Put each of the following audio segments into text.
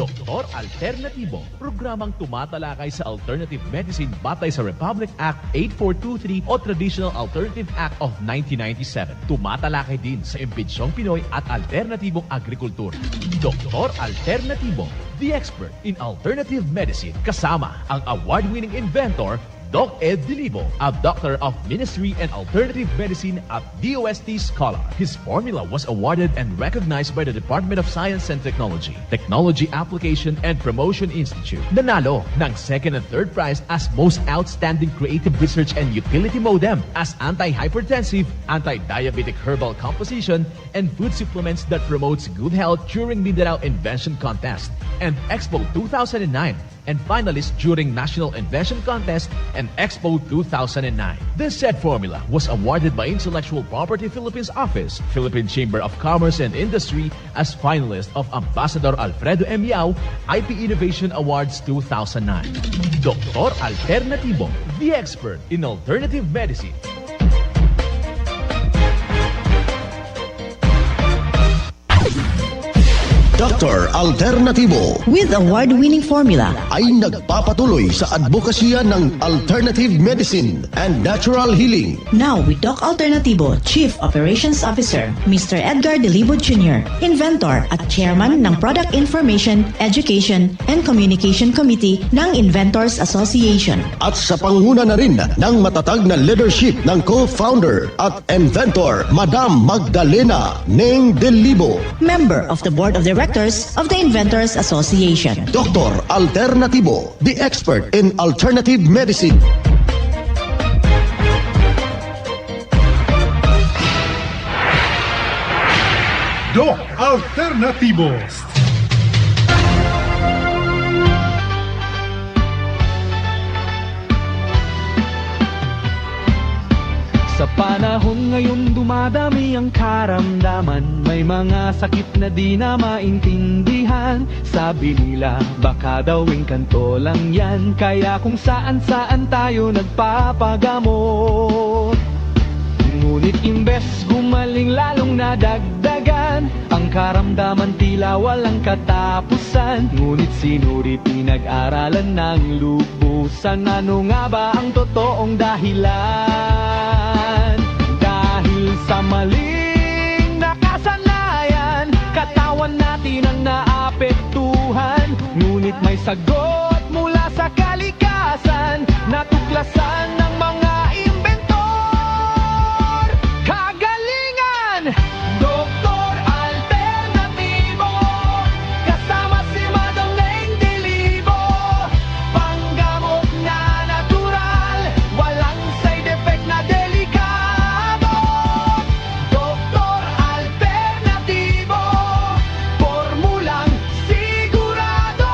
Doktor Alternatibo, programang tumatalakay sa alternative medicine batay sa Republic Act 8423 o Traditional Alternative Act of 1997. Tumatalakay din sa imbitsyong Pinoy at alternatibong agrikultura. Doktor Alternatibo, the expert in alternative medicine, kasama ang award-winning inventor Doc Ed Dilibo, a doctor of ministry and alternative medicine at DOST Scholar. His formula was awarded and recognized by the Department of Science and Technology, Technology Application and Promotion Institute. Nanalo ng second and third prize as Most Outstanding Creative Research and Utility Modem as anti-hypertensive, anti-diabetic herbal composition, and food supplements that promotes good health during Mindanao Invention Contest and Expo 2009. And finalist during National Invention Contest and Expo 2009. This said formula was awarded by Intellectual Property Philippines Office, Philippine Chamber of Commerce and Industry as finalist of Ambassador Alfredo M. Yao IP Innovation Awards 2009. Doktor Alternatibo, the expert in alternative medicine. Dr. Alternatibo with award-winning formula ay nagpapatuloy sa advokasya ng alternative medicine and natural healing. Now with Doc Alternatibo, Chief Operations Officer, Mr. Edgar Dilibo Jr., Inventor at Chairman ng Product Information, Education and Communication Committee ng Inventors Association. At sa panguna na rin ng matatag na leadership ng co-founder at inventor, Madam Magdalena Neng Dilibo, Member of the Board of Directors of the Inventors Association. Dr. Alternatibo, the expert in alternative medicine. Doc Alternatibo. Sa panahon ngayon dumadami ang karamdaman, may mga sakit na di na maintindihan. Sabi nila baka daw engkanto lang yan, kaya kung saan-saan tayo nagpapagamot. Ngunit imbes gumaling lalong nadagdagan, ang karamdaman tila walang katapusan. Ngunit sinuri pinag-aralan ng lubusan, ano nga ba ang totoong dahilan? Dahil sa maling nakasanayan, katawan natin ang naapektuhan. Ngunit may sagot mula sa kalikasan, natuklasan ng mga inventor. Kagalingan! Doktor Alternatibo, kasama si Madam Neng Dilibo. Panggamot na natural, walang side effect na delikado. Doktor Alternatibo, formulang sigurado.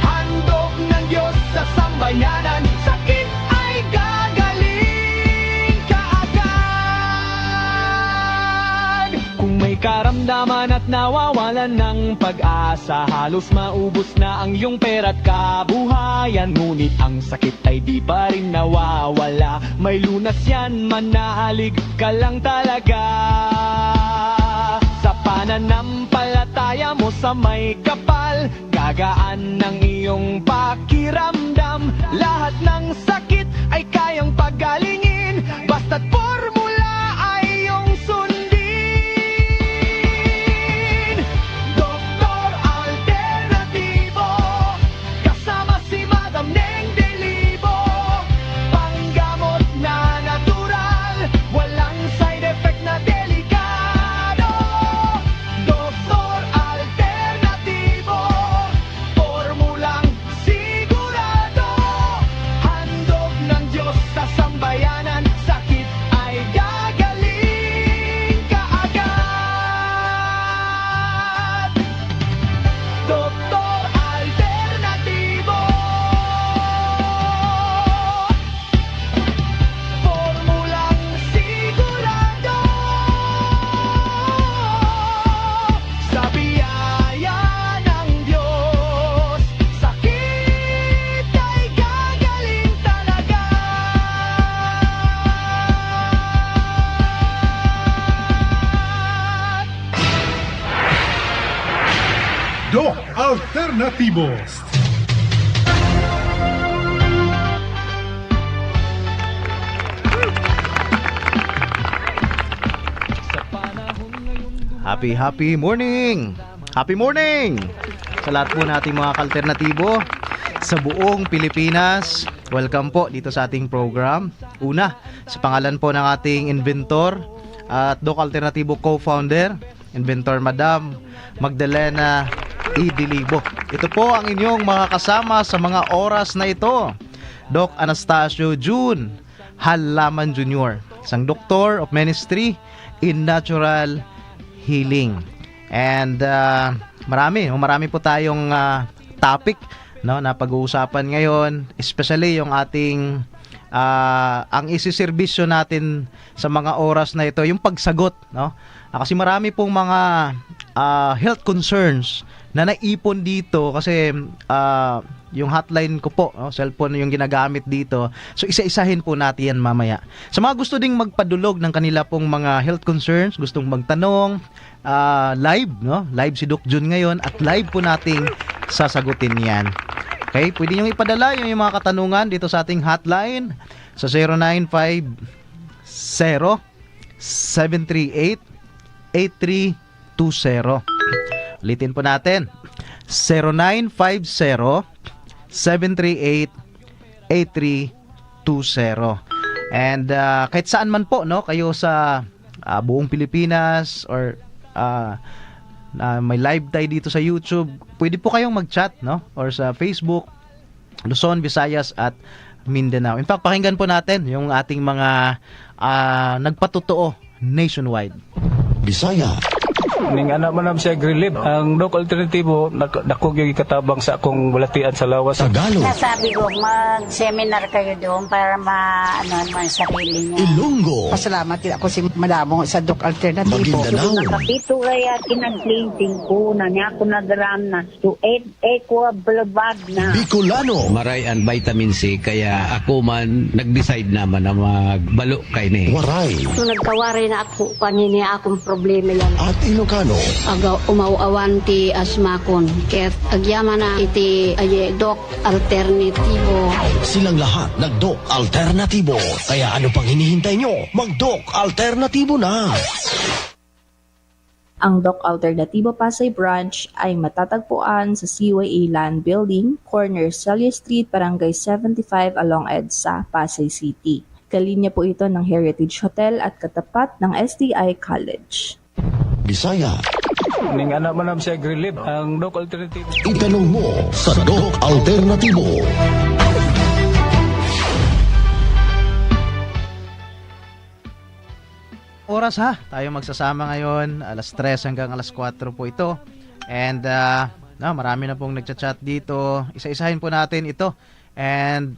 Handog ng Diyos sa sambayanan, sakit ay gagaling kaagad. Kung may karamdaman at nawawalan ng pag-asa, halos maubos na ang iyong pera't kabuhayan. Ngunit ang sakit ay di pa rin nawawala, may lunas yan, manalig ka lang talaga. Sa pananampalataya mo sa may kapal, gagaan ng iyong pakiramdam. Lahat ng sakit ay kayang pagalingin, basta't formula ay iyong sundin. Doktor Alternatibo, kasama si Madam Neng Dilibo. Panggamot na natural, walang side effect na delikado. Doktor Alternatibo, formulang sigurado. Handog ng Diyos sa sambayanan, sakit ay Alternatibo. Sa panahon ngayon Happy morning! Happy morning! Sa lahat po nating mga alternatibo sa buong Pilipinas, welcome po dito sa ating program. Una, sa pangalan po ng ating inventor at Doc Alternatibo co-founder, inventor Madam Magdalena E. Delibo. Ito po ang inyong makakasama sa mga oras na ito. Doc Anastasio June Halaman Jr., isang Doctor of Ministry in Natural Healing. And marami po tayong topic, no, na pag-uusapan ngayon, especially yung ating ang isiserbisyo natin sa mga oras na ito, yung pagsagot, no? Kasi marami pong mga health concerns na naipon dito kasi yung hotline ko po, no, cellphone yung ginagamit dito. So isa-isahin po natin yan mamaya. Sa mga gusto ding magpadulog ng kanila pong mga health concerns, gustong magtanong, live, no? Live si Doc June ngayon at live po nating sasagutin yan. Okay, pwede nyo ipadala yung mga katanungan dito sa ating hotline sa 0950-738-8320. Ulitin po natin, 0950-738-8320. And kahit saan man po, no, kayo sa buong Pilipinas or may live tayo dito sa YouTube, pwede po kayong mag-chat, no, or sa Facebook, Luzon, Visayas at Mindanao. In fact, pakinggan po natin yung ating mga nagpatotoo nationwide. Bisaya, Ning anak man siya grilib. Ang Doc Alternatibo dako gyud katabang sa akong balatian sa lawas. Tagalog, Nasabi ko, mag-seminar kayo doon para ma-ano ang sarili niya. Ilonggo, Pasalamat din ako si Madamo sa Doc Alternatibo. Maguindanao, Nakapito kaya kinag-cleansing ko na niya ako nag-ram na to equa blabag na. Bicolano, Maray ang vitamin C kaya ako man nag-decide naman na magbalo kay ni. Waray, So nagkawari na ako kanini akong problema yan. at Ilocano. Aga umaw-awan ti asmakon. Ket agyaman na iti Doc Alternatibo. Silang lahat nag-Doc Alternatibo. Kaya ano pang hinihintay nyo? Mag-Doc Alternatibo na! Ang Doc Alternatibo Pasay Branch ay matatagpuan sa CYA Land Building, corner Celia Street, Barangay 75 along EDSA, Pasay City. Kalinya po ito ng Heritage Hotel at katapat ng STI College. Bisaya, Ning anak man siya grilib. Ang Doc Alternatibo. itanong mo sa Doc Alternatibo. Oras ha, tayo magsasama ngayon, alas 3 hanggang alas 4 po ito. And marami na pong nagchat-chat dito. Isa-isahin po natin ito. And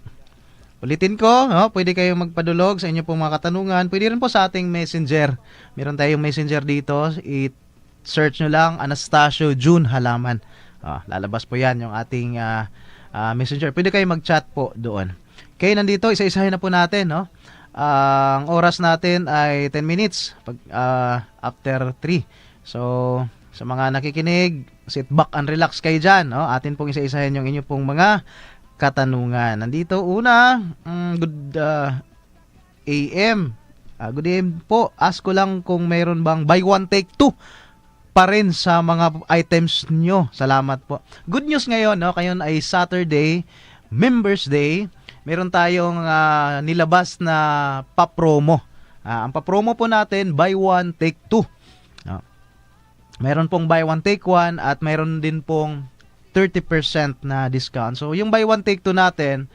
ulitin ko, no, pwede kayong magpadulog sa inyo pong mga katanungan. Pwede rin po sa ating messenger. Meron tayong messenger dito. I-search nyo lang, Anastasio June Halaman. Lalabas po yan yung ating messenger. Pwede kayong mag-chat po doon. Okay, nandito, isa-isahin na po natin, no? Ang oras natin ay 10 minutes after 3. So, sa mga nakikinig, sit back and relax kayo dyan, no? Atin pong isa-isahin yung inyo pong mga katanungan. Nandito una, good AM. Good AM po. Ask ko lang kung mayroon bang buy one take two pa rin sa mga items nyo. Salamat po. Good news ngayon, no? Ngayon ay Saturday, Members Day. Meron tayong nilabas na pa-promo. Ang pa-promo po natin, buy one take two. Meron pong buy one take one at meron din pong 30% na discount. So, yung buy one take two natin,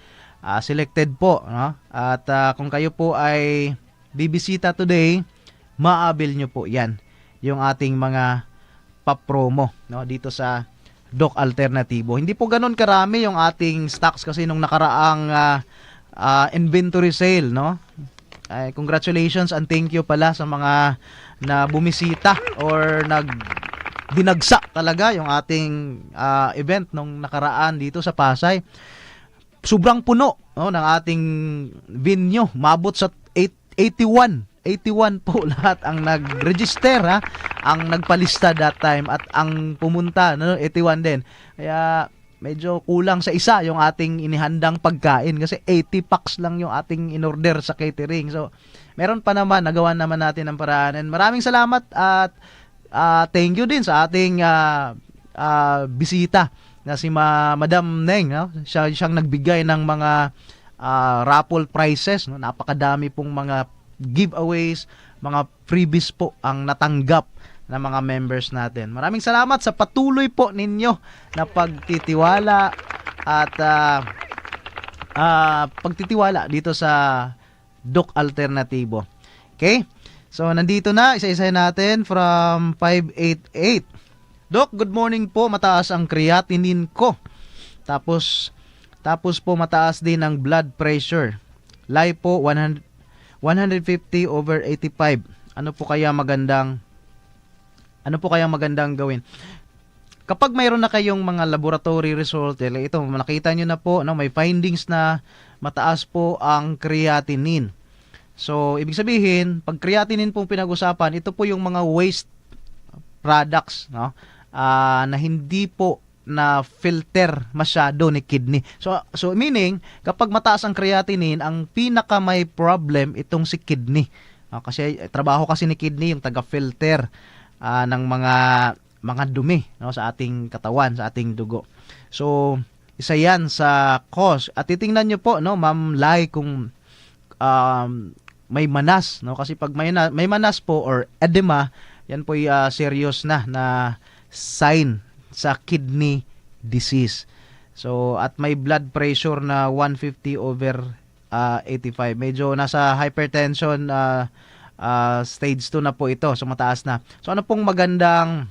selected po, no? At kung kayo po ay bibisita today, maabil nyo po yan, yung ating mga pa-promo, no? Dito sa Doc Alternatibo. Hindi po ganun karami yung ating stocks kasi nung nakaraang inventory sale, no? Congratulations and thank you pala sa mga na bumisita or dinagsa talaga yung ating event nung nakaraan dito sa Pasay. Sobrang puno, no, ng ating venue. Mabot sa 81 81 po lahat ang nag-register, ha? Ang nagpalista that time at ang pumunta, no, 81 din. Kaya medyo kulang sa isa yung ating inihandang pagkain kasi 80 packs lang yung ating in-order sa catering. So, meron pa naman, nagawa naman natin ang paraan. And maraming salamat at thank you din sa ating bisita na si Madam Neng, no? Siyang nagbigay ng mga raffle prizes, no? Napakadami pong mga giveaways, mga freebies po ang natanggap ng mga members natin. Maraming salamat sa patuloy po ninyo na pagtitiwala at pagtitiwala dito sa Doc Alternatibo. Okay? So, nandito na, isa-isa natin from 588. Doc, good morning po. Mataas ang creatinine ko. Tapos po mataas din ang blood pressure. Lipo 150/85. Ano po kaya magandang gawin? Kapag mayroon na kayong mga laboratory result, ito nakita nyo na po, no, may findings na mataas po ang creatinine. So, ibig sabihin, pag creatinine pong pinag-usapan, ito po yung mga waste products, no, na hindi po na filter masyado ni kidney. So meaning, kapag mataas ang creatinine, ang pinaka may problem itong si kidney. Kasi trabaho kasi ni kidney yung taga-filter ng mga dumi, no, sa ating katawan, sa ating dugo. So, isa yan sa cause. At titingnan nyo po, no, Ma'am Lai, kung may manas, no, kasi pag may manas po or edema, yan po serious na sign sa kidney disease. So, at may blood pressure na 150/85. Medyo nasa hypertension stage 2 na po ito. So, mataas na. So, anong magandang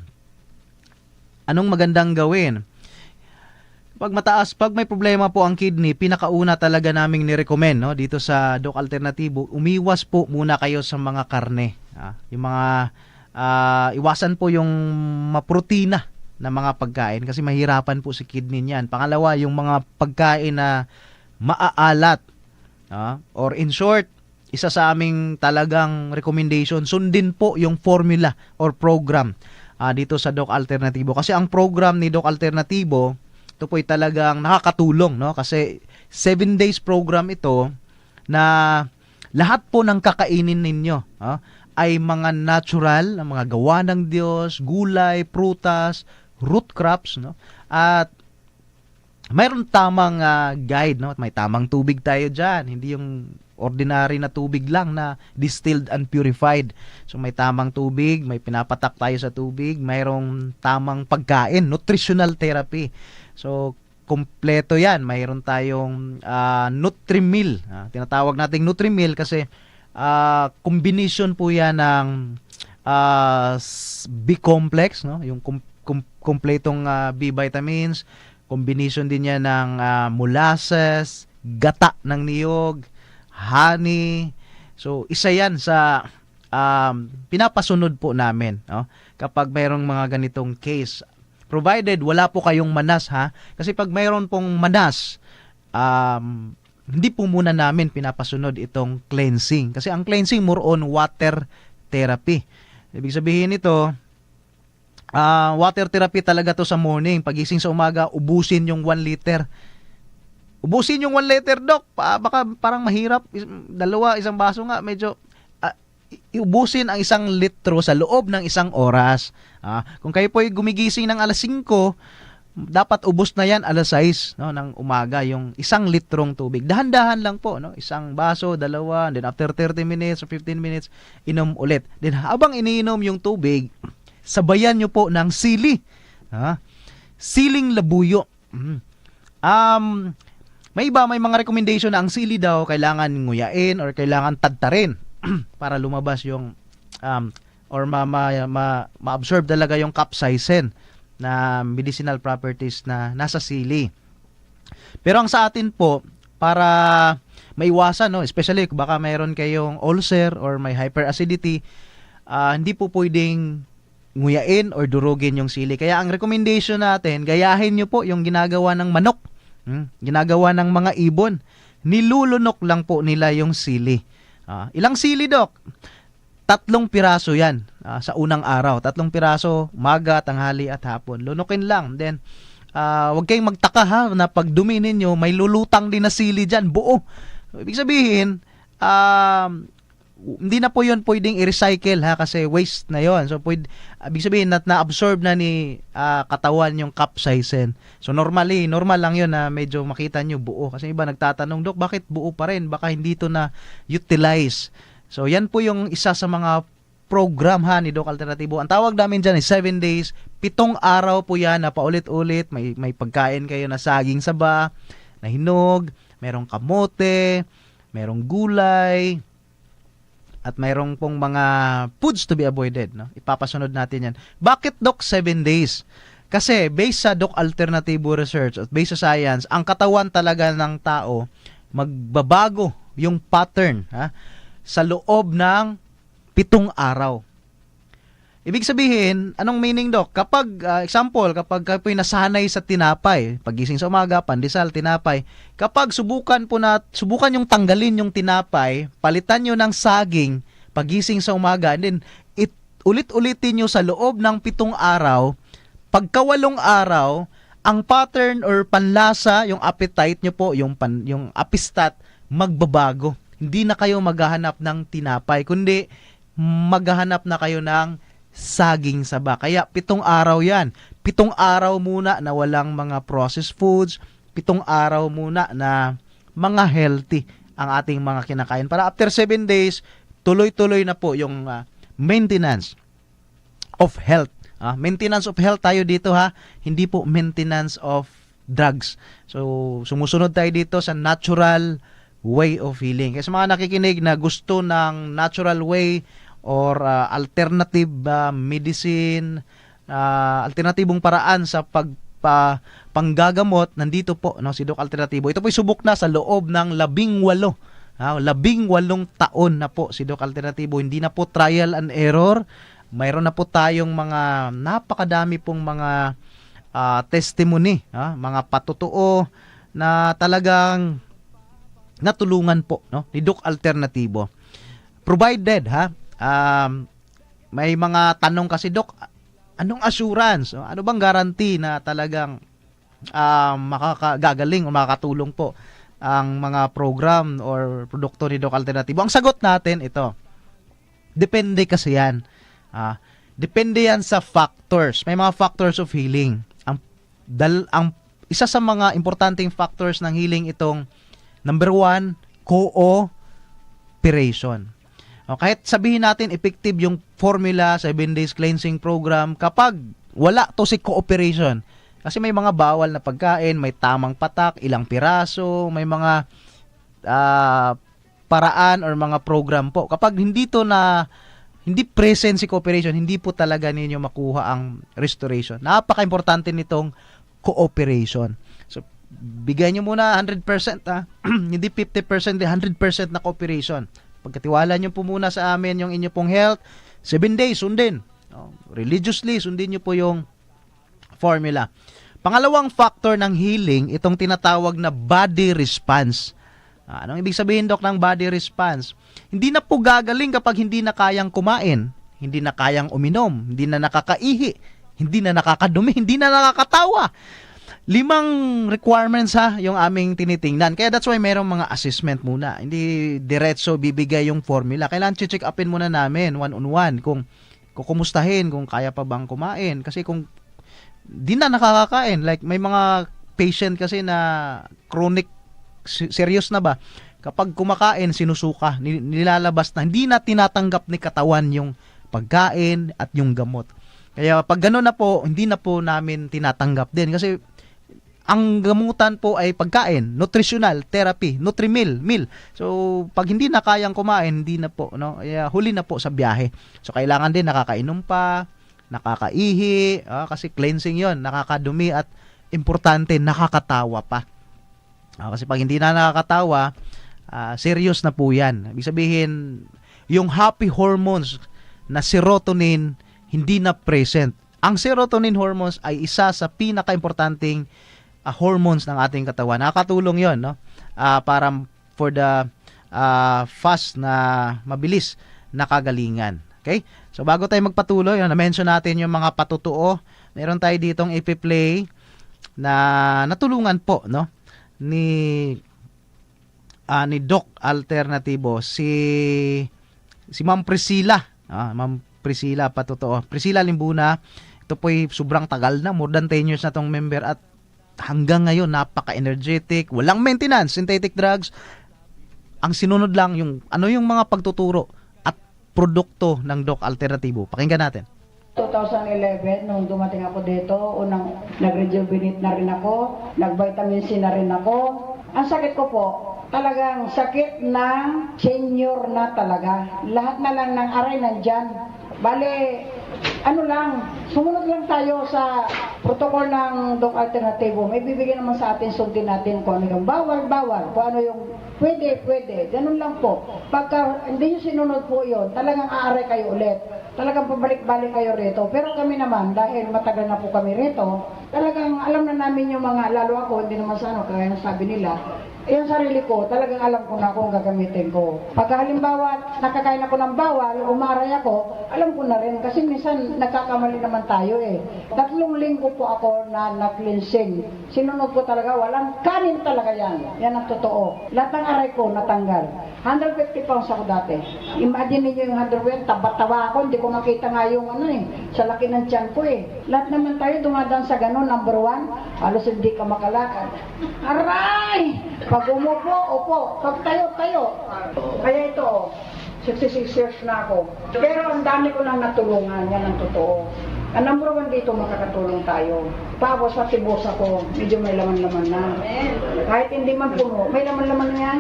gawin? Pag may problema po ang kidney, pinakauna talaga naming ni-recommend, no, dito sa Doc Alternatibo, umiwas po muna kayo sa mga karne. Yung mga iwasan po yung maprotina na mga pagkain kasi mahirapan po si kidney niyan. Pangalawa, yung mga pagkain na maaalat. Or in short, isa sa aming talagang recommendation, sundin po yung formula or program dito sa Doc Alternatibo. Kasi ang program ni Doc Alternatibo, ito po ay talagang nakakatulong, no? Kasi 7 days program ito na lahat po ng kakainin ninyo ay mga natural, mga gawa ng Diyos, gulay, prutas, root crops, no? At mayroon tamang guide, no? May tamang tubig tayo diyan, hindi yung ordinary na tubig lang na distilled and purified. So may tamang tubig, may pinapatak tayo sa tubig, mayroong tamang pagkain, nutritional therapy. So kompleto 'yan. Mayroon tayong Nutri-Meal. Tinatawag nating Nutri-Meal kasi combination po 'yan ng B-complex, no? Yung kompletong B vitamins, combination din 'yan ng molasses, gata ng niyog, honey. So isa 'yan sa pinapasunod po namin, no? Kapag mayroong mga ganitong case, provided wala po kayong manas, ha? Kasi pag mayroon pong manas, hindi po muna namin pinapasunod itong cleansing. Kasi ang cleansing more on water therapy. Ibig sabihin nito, water therapy talaga to sa morning. Pagising sa umaga, ubusin yung 1 liter. Ubusin yung 1 liter, Doc. Baka parang mahirap. Isang baso nga, medyo iubusin ang 1 litro sa loob ng 1 oras. Kung kayo po ay gumigising ng alas 5, dapat ubos na yan alas 6, no, ng umaga, yung 1 litrong tubig. Dahan-dahan lang po, no? 1 baso, 2, then after 30 minutes or 15 minutes, inom ulit. Then habang iniinom yung tubig, sabayan nyo po ng sili. Siling labuyo. May mga recommendation na ang sili daw kailangan nguyain or kailangan tadtarin para lumabas yung or ma-absorb talaga yung capsaicin na medicinal properties na nasa sili. Pero ang sa atin po, para maiwasan, no, especially kung baka mayroon kayong ulcer or may hyperacidity, hindi po pwedeng nguyain or durugin yung sili. Kaya ang recommendation natin, gayahin nyo po yung ginagawa ng manok, ginagawa ng mga ibon. Nilulunok lang po nila yung sili. Ilang sili, Doc? 3 piraso yan sa unang araw. 3 piraso, umaga, tanghali at hapon. Lunukin lang. Then, huwag kayong magtaka ha, na pag dumi ninyo, may lulutang din na sili dyan, buo. Ibig sabihin, hindi na po yun pwedeng i-recycle ha, kasi waste na yon. So, ibig sabihin na-absorb na ni katawan yung capsaicin. So, normal lang yun na medyo makita nyo buo. Kasi iba nagtatanong, Dok, bakit buo pa rin? Baka hindi to na utilize. So, yan po yung isa sa mga program ha ni Doc Alternatibo. Ang tawag namin dyan is 7 days. 7 araw po yan na paulit-ulit. May pagkain kayo na saging saba, na hinog, merong kamote, merong gulay, at mayroong pong mga foods to be avoided. No? Ipapasunod natin yan. Bakit, Doc, 7 days? Kasi based sa Doc Alternatibo research at based sa science, ang katawan talaga ng tao magbabago yung pattern ha, sa loob ng 7 araw. Ibig sabihin, anong meaning, Doc? Kapag, example, kapag kayo'y nasanay sa tinapay, pagising sa umaga, pandesal, tinapay, kapag subukan yung tanggalin yung tinapay, palitan nyo ng saging, pagising sa umaga, and then, ulit-ulitin nyo sa loob ng 7 araw, pagka 8 araw, ang pattern or panlasa, yung appetite nyo po, yung apistat, magbabago. Hindi na kayo maghahanap ng tinapay, kundi maghahanap na kayo ng saging saba. Kaya 7 araw yan. 7 araw muna na walang mga processed foods. 7 araw muna na mga healthy ang ating mga kinakain. Para after 7 days, tuloy-tuloy na po yung maintenance of health. Maintenance of health tayo dito ha. Hindi po maintenance of drugs. So, sumusunod tayo dito sa natural way of healing. Kasi mga nakikinig na gusto ng natural way or alternative medicine, alternatibong paraan sa panggagamot, nandito po si Doc Alternatibo. Ito po subok na sa loob ng 18 taon na po si Doc Alternatibo. Hindi na po trial and error. Mayroon na po tayong mga napakadami pong mga testimony, mga patutuo na talagang natulungan po ni Doc Alternatibo. Provided may mga tanong kasi, Doc, anong assurance? Ano bang guarantee na talagang makakagagaling o makakatulong po ang mga program or produkto ni Doc Alternatibo? Ang sagot natin ito. Depende kasi yan. Depende yan sa factors. May mga factors of healing. Ang isa sa mga importanteng factors ng healing itong number 1, cooperation. Kahit sabihin natin effective yung formula, 7 days cleansing program, kapag wala to si cooperation, kasi may mga bawal na pagkain, may tamang patak, ilang piraso, may mga paraan or mga program po. Kapag hindi present si cooperation, hindi po talaga ninyo makuha ang restoration. Napaka-importante nitong cooperation. So, bigay nyo muna 100%, hindi 50%, 100% na cooperation. Pagkatiwala nyo po muna sa amin yung inyo pong health, 7 days, sundin. Religiously, sundin nyo po yung formula. Pangalawang factor ng healing, itong tinatawag na body response. Anong ibig sabihin, Doc, ng body response? Hindi na po gagaling kapag hindi na kayang kumain, hindi na kayang uminom, hindi na nakakaihi, hindi na nakakadumi, hindi na nakakatawa. 5 requirements yung aming tinitingnan. Kaya that's why mayroong mga assessment muna. Hindi diretso bibigay yung formula. Kailangan check upin muna namin one-on-one kung kukumustahin, kung kaya pa bang kumain. Kasi kung di na nakakakain, like may mga patient kasi na chronic, serious na ba, kapag kumakain, sinusuka, nilalabas na, hindi na tinatanggap ni katawan yung pagkain at yung gamot. Kaya pag gano'n na po, hindi na po namin tinatanggap din. Kasi ang gamutan po ay pagkain, nutritional therapy, Nutrimil, meal. So, pag hindi na kayang kumain, hindi na po, huli na po sa biyahe. So, kailangan din nakakainom pa, nakakaihi, kasi cleansing yon, nakakadumi at importante, nakakatawa pa. Kasi pag hindi na nakakatawa, serious na po yan. Ibig sabihin, yung happy hormones na serotonin, hindi na present. Ang serotonin hormones ay isa sa pinaka-importanting hormones ng ating katawan. Nakakatulong yon, para for the fast na mabilis na kagalingan. Okay? So bago tayo magpatuloy, na-mention natin yung mga patutuo. Meron tayo ditong ipi-play na natulungan po, no, ni Doc Alternatibo si Ma'am Priscilla. Ma'am Priscilla, patutuo. Priscilla Limbuna, ito po'y sobrang tagal na, more than 10 years na tong member at hanggang ngayon napaka-energetic, walang maintenance, synthetic drugs. Ang sinunod lang yung yung mga pagtuturo at produkto ng Doc Alternatibo. Pakinggan natin. 2011, nung dumating ako dito, unang nag-rejuvenate na rin ako, nag-vitamin C na rin ako. Ang sakit ko po, talagang sakit ng senior na talaga. Lahat na lang ng aray nandyan. Bale, sumunod lang tayo sa protocol ng Doc Alternatibo. May bibigyan naman sa atin, sundin natin kung ano yung bawal, kung ano yung pwede. Ganun lang po. Pagka hindi nyo sinunod po yun, talagang aaray kayo ulit. Talagang pabalik-balik kayo rito. Pero kami naman, dahil matagal na po kami rito, talagang alam na namin yung mga, lalo ako, hindi naman sa kaya sabi nila, yung sarili ko, talagang alam ko na kung gagamitin ko. Pagka halimbawa, nakakain ako ng bawal, umaray ako, alam ko na rin. Kasi minsan, nagkakamali naman tayo 3 linggo po ako na cleansing. Sinunod ko talaga, walang kanin talaga yan. Yan ang totoo. Lahat ng aray ko natanggal. 150 pounds ako dati. Imagine niyo yung 100, tawa ako, hindi ko makita nga yung sa laki ng tiyan ko Lahat naman tayo dumadaan sa ganun, number 1, halos hindi ka makalakad. Aray! Pag umupo, upo. Pag tayo. Kaya ito, 66 years na ako. Pero ang dami ko lang natulungan, yan ang totoo. Ang number 1 dito, makakatulong tayo. Tapos sa tibos ako, medyo may laman-laman na. Kahit hindi man puno, may laman-laman na yan.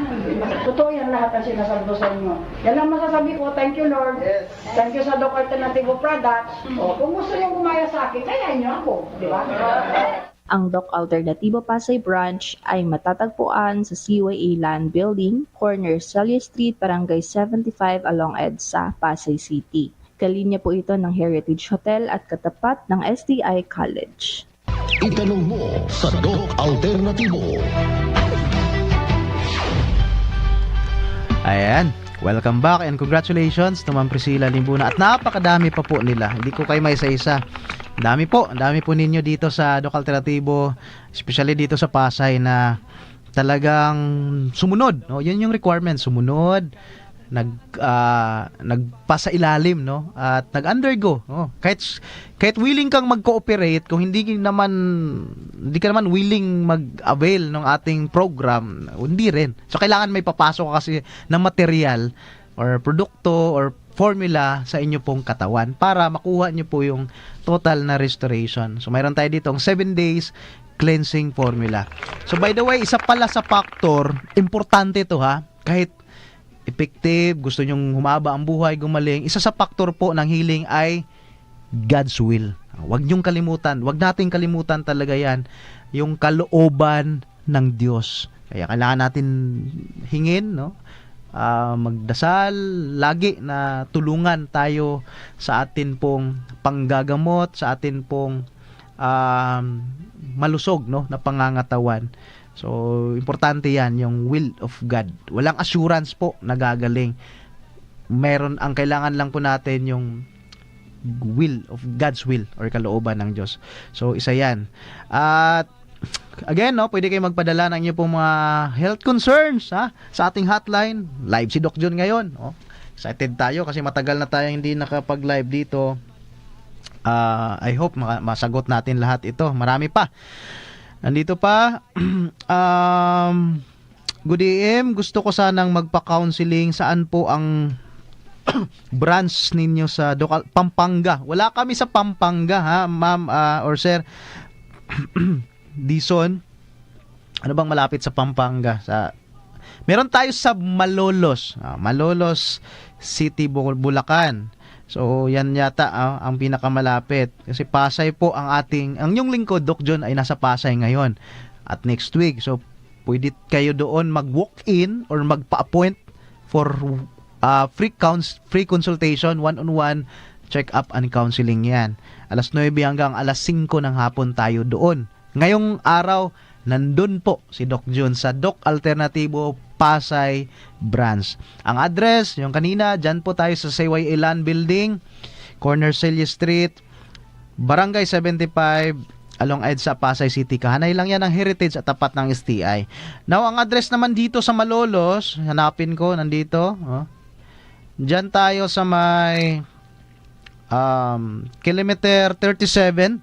Totoo yan lahat ang sinasabi ko sa inyo. Yan lang masasabi ko, thank you Lord. Thank you sa Doc Alternativo Products. Kung gusto nyo gumaya sa akin, kaya nyo ako. Di ba? Ang Doc Alternativo Pasay Branch ay matatagpuan sa CYA Land Building, corner Celia Street, Barangay 75 along EDSA, Pasay City. Kalinya po ito ng Heritage Hotel at katapat ng STI College. Itanong mo sa Doc Alternativo. Ayan, welcome back and congratulations to Ma'am Priscilla Limbuna. At napakadami pa po nila. Hindi ko kayo may isa-isa. Ang dami po ninyo dito sa Doc Alternativo, especially dito sa Pasay na talagang sumunod, no? Yun yung requirement, sumunod, nagpasa ilalim, no? At nag-undergo, no? Kahit willing kang mag-cooperate, kung hindi ka naman willing mag-avail ng ating program, hindi rin. So kailangan may papasok ka kasi ng material or produkto or formula sa inyo pong katawan para makuha nyo po yung total na restoration. So mayroon tayo dito ang 7 days cleansing formula. So by the way, isa pala sa factor, importante to kahit effective, gusto nyong humaba ang buhay, gumaling, isa sa factor po ng healing ay God's will. Huwag nyong kalimutan, huwag nating kalimutan talaga yan, yung kalooban ng Diyos. Kaya kailangan natin hingin, no? Magdasal lagi na tulungan tayo sa atin pong panggagamot, sa atin pong malusog, no, na pangangatawan. So importante yan, yung will of God. Walang assurance po na gagaling. Meron, ang kailangan lang po natin yung will of God's will or kalooban ng Diyos. So isa yan. At again, no, pwede kayo magpadala ng inyo pong mga health concerns sa ating hotline. Live si Doc John ngayon. Excited tayo kasi matagal na tayo hindi nakapag-live dito. I hope masagot natin lahat ito. Marami pa. Nandito pa. Good AM. Gusto ko sanang magpa-counseling. Saan po ang branch ninyo sa Pampanga? Wala kami sa Pampanga, ma'am or sir. Dison, ano bang malapit sa Pampanga? Meron tayo sa Malolos, Malolos City, Bulacan. So yan yata ang pinakamalapit. Kasi Pasay po ang yung lingkod, Doc John, ay nasa Pasay ngayon at next week. So pwede kayo doon mag-walk-in or magpa-appoint for free consultation, one-on-one check-up and counseling yan. Alas 9 hanggang alas 5 ng hapon tayo doon. Ngayong araw, nandun po si Doc Jun sa Doc Alternativo Pasay Branch. Ang address, yung kanina, dyan po tayo sa CYA Land Building, corner Celia Street, Barangay 75, along EDSA, Pasay City. Kahanay lang yan ng Heritage at tapat ng STI. Now, ang address naman dito sa Malolos, hanapin ko, nandito. Dyan tayo sa may kilometer 37,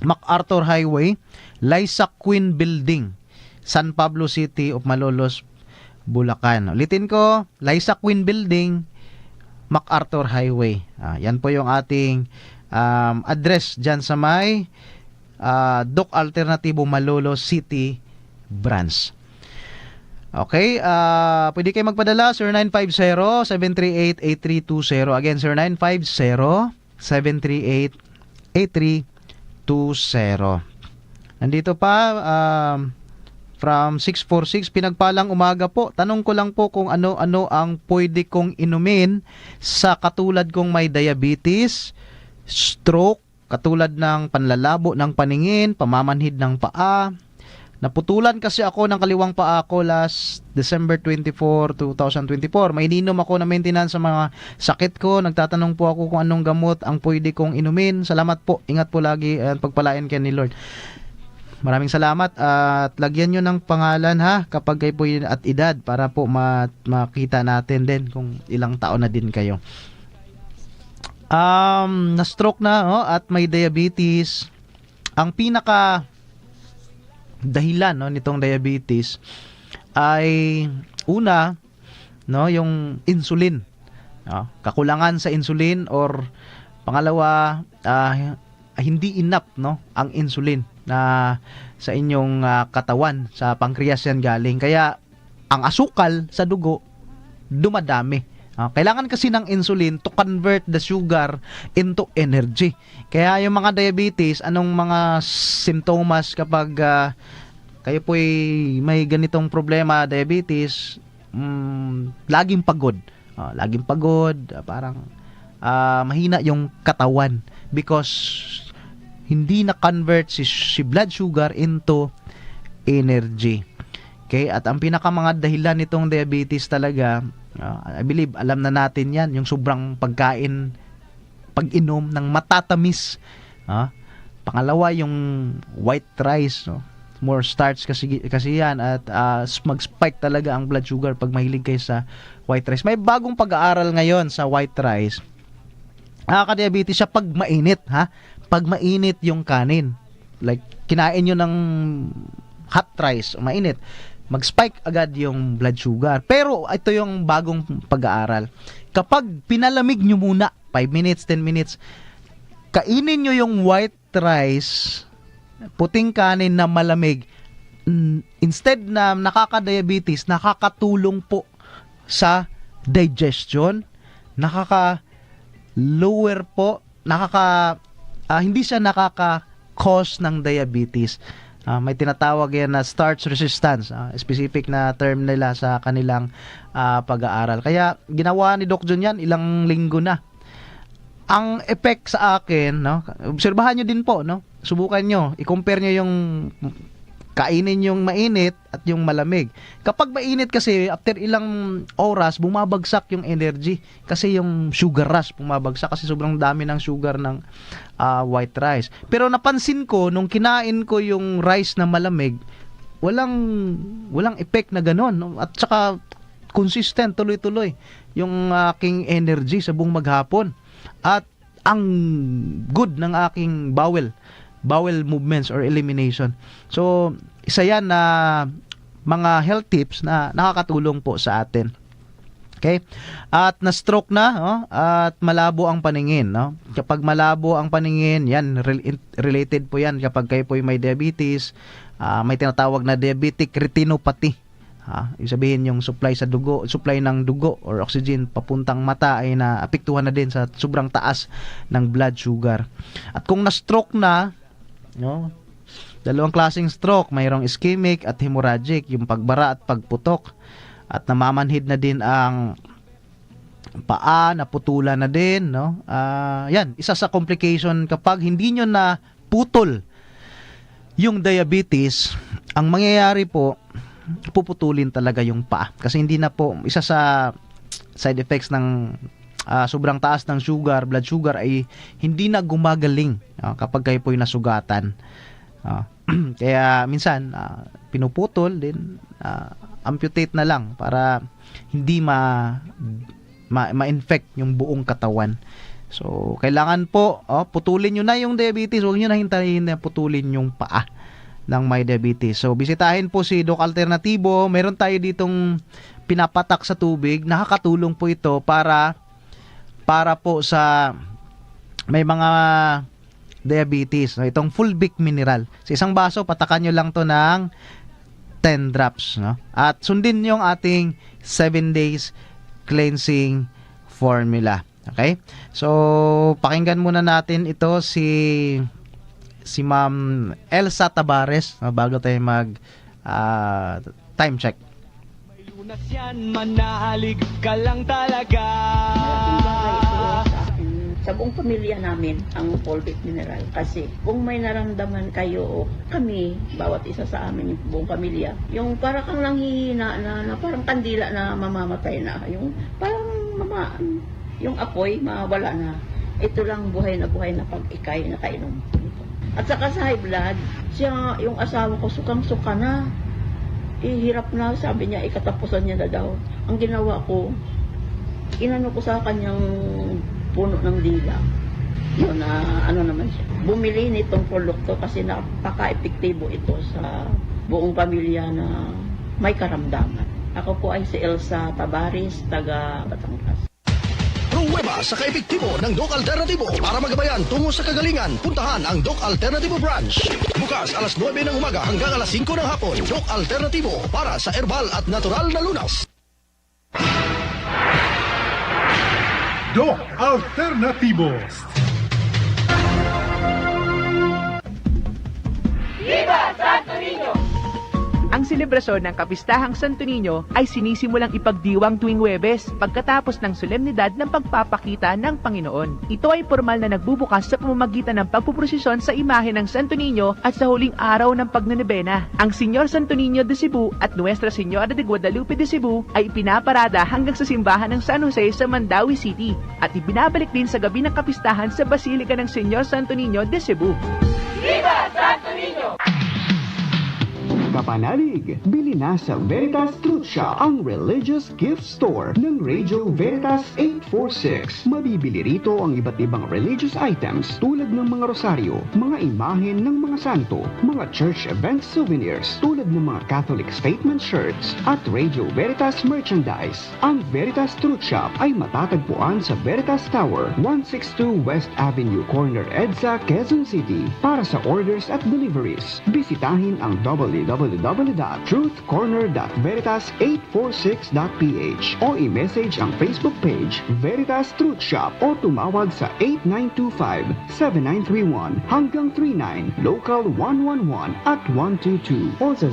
MacArthur Highway, Liza Queen Building, San Pablo City of Malolos, Bulacan. Ulitin ko, Liza Queen Building, MacArthur Highway. Yan po yung ating address dyan sa may Doc Alternativo Malolos City Branch. Okay, pwede kayo magpadala 0950-738-8320. Again, 0950-738-8320. Nandito pa, from 646, pinagpalang umaga po. Tanong ko lang po kung ano-ano ang pwede kong inumin sa katulad kong may diabetes, stroke, katulad ng panlalabo ng paningin, pamamanhid ng paa. Naputulan kasi ako ng kaliwang paa ko last December 24, 2024. May ininom ako na maintenance sa mga sakit ko. Nagtatanong po ako kung anong gamot ang pwede kong inumin. Salamat po. Ingat po lagi at pagpalain kayo ni Lord. Maraming salamat at lagyan nyo ng pangalan ha kapag kayo po at edad para po makita natin din kung ilang taon na din kayo. Na-stroke na at may diabetes. Ang pinaka dahilan nitong diabetes ay una yung insulin. Kakulangan sa insulin or pangalawa hindi enough ang insulin na sa inyong katawan, sa pancreas yan galing. Kaya ang asukal sa dugo dumadami. Kailangan kasi ng insulin to convert the sugar into energy. Kaya yung mga diabetes, anong mga simptomas kapag kayo po'y may ganitong problema, diabetes, laging pagod. Laging pagod, parang mahina yung katawan because hindi na-convert si blood sugar into energy. Okay? At ang pinaka mga dahilan nitong diabetes talaga, I believe, alam na natin yan, yung sobrang pagkain, pag-inom ng matatamis. Pangalawa, yung white rice. More starch kasi yan at mag-spike talaga ang blood sugar pag mahilig kayo sa white rice. May bagong pag-aaral ngayon sa white rice. Nakaka-diabetes siya pag mainit, pag mainit yung kanin, like kinain nyo ng hot rice, mainit, mag-spike agad yung blood sugar. Pero ito yung bagong pag-aaral. Kapag pinalamig nyo muna, 5 minutes, 10 minutes, kainin nyo yung white rice, puting kanin na malamig, instead na nakaka-diabetes, nakakatulong po sa digestion, nakaka-lower po, hindi siya nakaka-cause ng diabetes. May tinatawag yan na starch resistance, specific na term nila sa kanilang pag-aaral. Kaya ginawa ni Doc Jun yan, ilang linggo na. Ang effect sa akin, obserbahan nyo din po, subukan nyo, i-compare nyo yung kainin yung mainit at yung malamig. Kapag mainit kasi, after ilang oras, bumabagsak yung energy. Kasi yung sugar rush bumabagsak kasi sobrang dami ng sugar ng white rice. Pero napansin ko, nung kinain ko yung rice na malamig, walang effect na ganon. At saka, consistent, tuloy-tuloy yung aking energy sa buong maghapon. At ang good ng aking bowel movements or elimination. So, isa yan na mga health tips na nakakatulong po sa atin. Okay? At na-stroke na, at malabo ang paningin. Kapag malabo ang paningin, yan, related po yan kapag kayo po may diabetes, may tinatawag na diabetic retinopathy. Ibig sabihin yung supply ng dugo or oxygen papuntang mata ay naapektuhan na din sa sobrang taas ng blood sugar. At kung na-stroke na, dalawang klaseng stroke, mayroong ischemic at hemorrhagic, yung pagbara at pagputok, at namamanhid na din ang paa, naputulan na din, yan, isa sa complication kapag hindi nyo na putol yung diabetes, ang mangyayari po, puputulin talaga yung paa. Kasi hindi na po, isa sa side effects ng sobrang taas ng sugar, blood sugar, ay hindi na gumagaling kapag kayo po'y nasugatan. Kaya minsan, pinuputol din, amputate na lang para hindi ma-infect yung buong katawan. So, kailangan po, putulin nyo na yung diabetes. Huwag nyo na hintayin na putulin yung paa ng may diabetes. So, bisitahin po si Doc Alternativo. Meron tayo ditong pinapatak sa tubig. Nakakatulong po ito para po sa may mga diabetes. So, itong full Bic mineral. Sa isang baso, patakan nyo lang to ng 10 drops. No? At sundin yung ating 7 days cleansing formula. Okay? So, pakinggan muna natin ito si Ma'am Elsa Tabares bago tayo mag time check. May lunas yan, manalig ka lang talaga. Sa buong pamilya namin ang Fulvic Mineral kasi kung may naramdaman kayo o kami, bawat isa sa amin yung buong pamilya, yung parang kang nanghihina na parang kandila na mamamatay na, yung parang yung apoy mawala na. Ito lang buhay na pag ikay na kainom. At saka sa high blood, siya, yung asawa ko sukang-suka na, hirap na, sabi niya ikatapusan niya na daw. Ang ginawa ko, inano ko sa kanyang puno ng dila. Yun na naman siya. Bumili nitong produkto kasi napaka-epektibo ito sa buong pamilya na may karamdaman. Ako po ay si Elsa Tabares, taga Batangas. Pruweba sa kaepektibo ng Doc Alternativo para magabayan tungo sa kagalingan. Puntahan ang Doc Alternativo branch. Bukas alas 9 ng umaga hanggang alas 5 ng hapon. Doc Alternativo para sa herbal at natural na lunas. Doc Alternativo. Viva Santo Niño! Ang selebrasyon ng Kapistahang Santo Niño ay sinisimulang ipagdiwang tuwing Huwebes pagkatapos ng solemnidad ng pagpapakita ng Panginoon. Ito ay formal na nagbubukas sa pamamagitan ng pagpuprosesyon sa imahe ng Santo Niño at sa huling araw ng pagnanobena. Ang Señor Santo Niño de Cebu at Nuestra Señora de Guadalupe de Cebu ay pinaparada hanggang sa simbahan ng San Jose sa Mandawi City at ibinabalik din sa gabi ng kapistahan sa Basilika ng Señor Santo Niño de Cebu. Viva Santo Niño! Kapanalig, bili na sa Veritas Truth Shop, ang religious gift store ng Radio Veritas 846. Mabibili rito ang iba't ibang religious items tulad ng mga rosaryo, mga imahen ng mga santo, mga church event souvenirs tulad ng mga Catholic statement shirts at Radio Veritas merchandise. Ang Veritas Truth Shop ay matatagpuan sa Veritas Tower, 162 West Avenue, Corner EDSA, Quezon City. Para sa orders at deliveries, bisitahin ang www.truthcorner.veritas846.ph o i-message ang Facebook page Veritas Truth Shop o tumawag sa 8925-7931 hanggang 39, local 111 at 122 o sa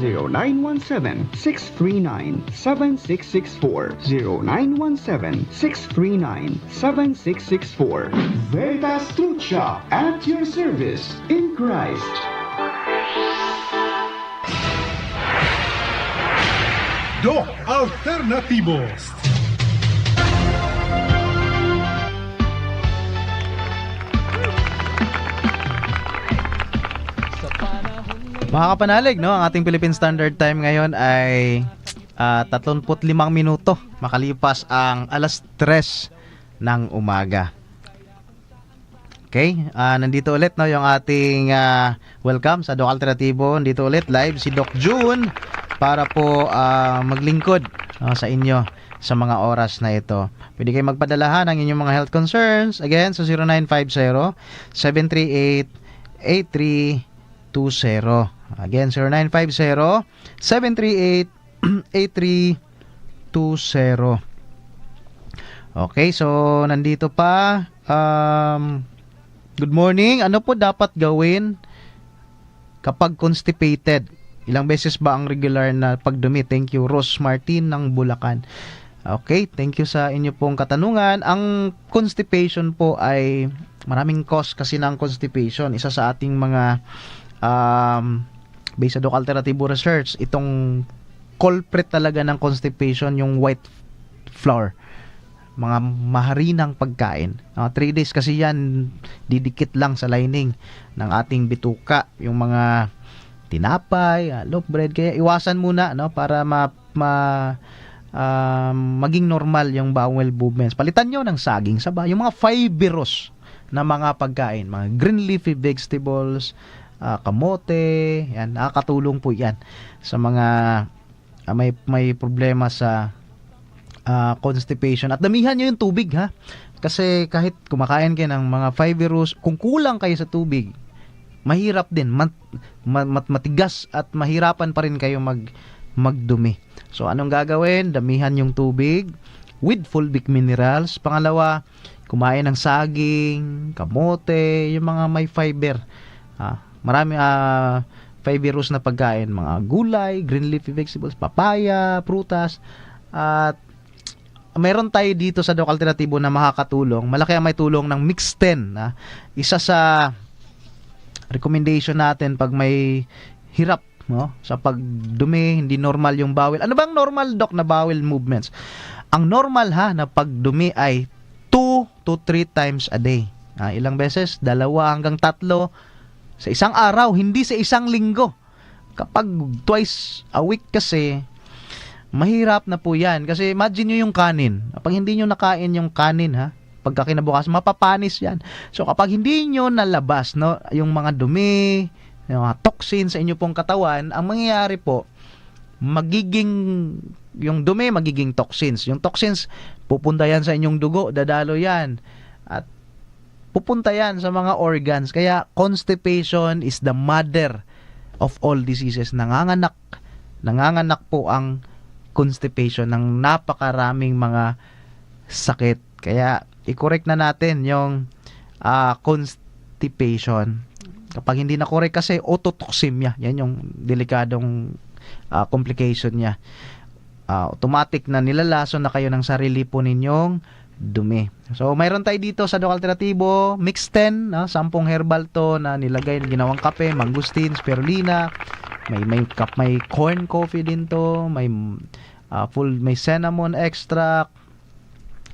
0917-639-7664 0917-639-7664. Veritas Truth Shop, at your service in Christ. Doc Alternativos. Mga kapanalig, no, ang ating Philippine Standard Time ngayon ay 35 minuto makalipas ang alas 3 ng umaga. Okay, nandito ulit, no, yung ating welcome sa Doc Alternativo. Nandito ulit live si Doc June para po maglingkod sa inyo sa mga oras na ito. Pwede kayo magpadalahan ng inyong mga health concerns again sa 0950-738-8320. Again, 0950-738-8320. Okay, so nandito pa. Good morning. Ano po dapat gawin kapag constipated? Ilang beses ba ang regular na pagdumi? Thank you, Rose Martin ng Bulacan. Okay, thank you sa inyo pong katanungan. Ang constipation po ay maraming cause kasi ng constipation. Isa sa ating mga based sa Doc Alternativo research, itong culprit talaga ng constipation yung white flour, mga maharinang pagkain. 3 days kasi yan didikit lang sa lining ng ating bituka, yung mga tinapay, loaf bread, kaya iwasan muna, no, para maging normal yung bowel movements. Palitan nyo ng saging, yung mga fibrous na mga pagkain, mga green leafy vegetables, kamote, yan, nakakatulong po yan sa mga may problema sa constipation. At damihan nyo yung tubig, ha, kasi kahit kumakain kayo ng mga fibrous, kung kulang kayo sa tubig, mahirap din, matigas at mahirapan pa rin kayo magdumi. So anong gagawin? Damihan yung tubig with fulvic minerals. Pangalawa, kumain ng saging, kamote, yung mga may fiber. Marami fibrous na pagkain, mga gulay, green leafy vegetables, papaya, prutas. At meron tayo dito sa Doc Alternativo na makakatulong. Malaki ang may tulong ng Mix10. Isa sa recommendation natin pag may hirap, no, sa pagdumi, hindi normal yung bowel. Ano bang normal, Doc, na bowel movements? Ang normal, ha, na pagdumi ay 2 to 3 times a day. Ilang beses? 2 hanggang 3 sa isang araw, hindi sa isang linggo. Kapag twice a week kasi, mahirap na po yan. Kasi imagine nyo yung kanin. Kapag hindi nyo nakain yung kanin, ha, pagka kinabukas, mapapanis yan. So kapag hindi nyo nalabas, no, yung mga dumi, yung mga toxins sa inyo pong katawan, ang mangyayari po, yung dumi magiging toxins. Yung toxins, pupunta yan sa inyong dugo, dadalo yan. At pupunta yan sa mga organs. Kaya constipation is the mother of all diseases. Nanganganak po ang constipation ng napakaraming mga sakit. Kaya i-correct na natin yung constipation. Kapag hindi na correct kasi ototoxemia, yan yung delikadong complication niya. Automatic na nilalason na kayo ng sarili po ninyong dumi. So mayroon tayo dito sa Doc Alternativo Mix10, 10 herbal to na nilagay, ginawang kape, mangustin, spirulina, may corn coffee din to, may cinnamon extract,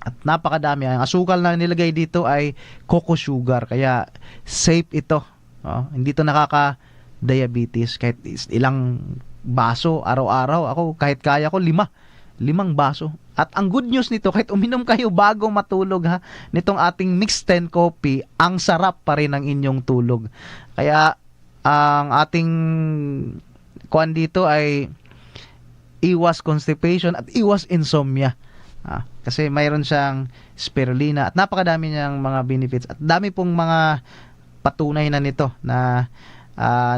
at napakadami. Ang asukal na nilagay dito ay cocoa sugar, kaya safe ito. Hindi to nakaka-diabetes. Kahit ilang baso araw-araw, ako kahit kaya ko 5 baso. At ang good news nito, kahit uminom kayo bago matulog, ha, nitong ating Mix10 coffee, ang sarap pa rin ng inyong tulog. Kaya ang ating kuan dito ay iwas constipation at iwas insomnia. Kasi mayroon siyang spirulina at napakadami niyang mga benefits at dami pong mga patunay na nito na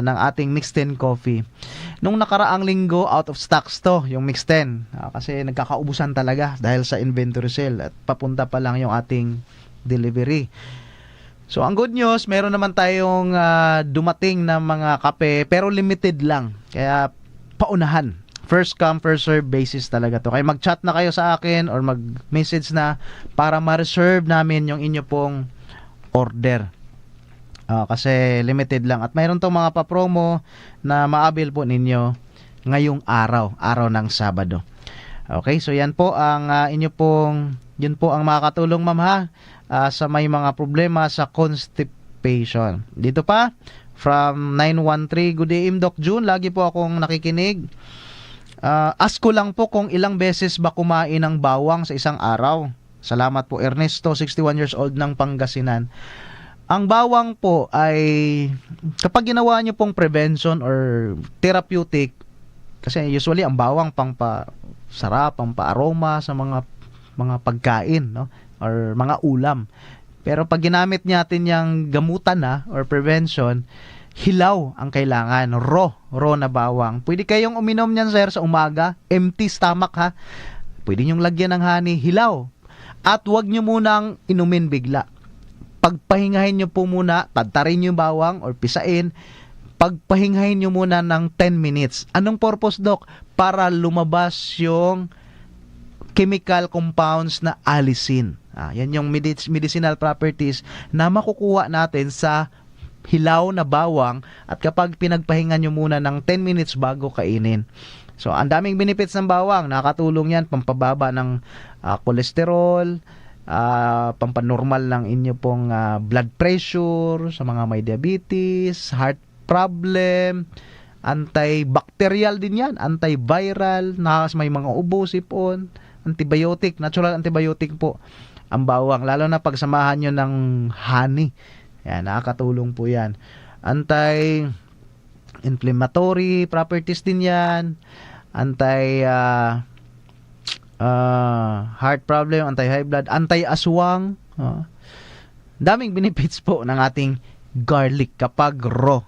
ng ating Mix10 coffee. Nung nakaraang linggo, out of stocks to, yung Mix10. Kasi nagkakaubusan talaga dahil sa inventory sale at papunta pa lang yung ating delivery. So, ang good news, meron naman tayong dumating na mga kape, pero limited lang. Kaya, paunahan. First come, first serve basis talaga to. Kaya mag-chat na kayo sa akin or mag-message na para ma-reserve namin yung inyo pong order. Kasi limited lang. At mayroon tong mga pa-promo na ma-avail po ninyo ngayong araw ng Sabado. Okay, so yan po ang yun po ang makakatulong, ma'am, ha, sa may mga problema sa constipation. Dito pa, from 913, good day, Doc June. Lagi po akong nakikinig. Ask ko lang po kung ilang beses ba kumain ng bawang sa isang araw. Salamat po, Ernesto, 61 years old ng Pangasinan. Ang bawang po ay kapag ginawa nyo pong prevention or therapeutic, kasi usually ang bawang pang-sarap, pang-aroma sa mga pagkain, no, or mga ulam. Pero pag ginamit natin yung gamutan na or prevention, hilaw ang kailangan, raw na bawang. Pwede kayong uminom niyan, sir, sa umaga, empty stomach, ha. Pwede nyong lagyan ng honey, hilaw. At huwag nyo munang inumin bigla. Pagpahingahin nyo po muna, tadtarin nyo yung bawang or pisain, pagpahingahin nyo muna ng 10 minutes. Anong purpose, Doc? Para lumabas yung chemical compounds na allicin. Yan yung medicinal properties na makukuha natin sa hilaw na bawang at kapag pinagpahinga nyo muna ng 10 minutes bago kainin. So, ang daming benefits ng bawang. Nakakatulong yan, pampababa ng kolesterol, pampanormal ng inyo pong blood pressure sa mga may diabetes, heart problem, antibacterial din yan, antiviral, may mga ubo, sipon, antibiotic, natural antibiotic po ang bawang, lalo na pagsamahan nyo ng honey. Yan, nakakatulong po yan. Anti-inflammatory properties din yan, heart problem, anti-high blood, anti-aswang. Daming benefits po ng ating garlic kapag raw.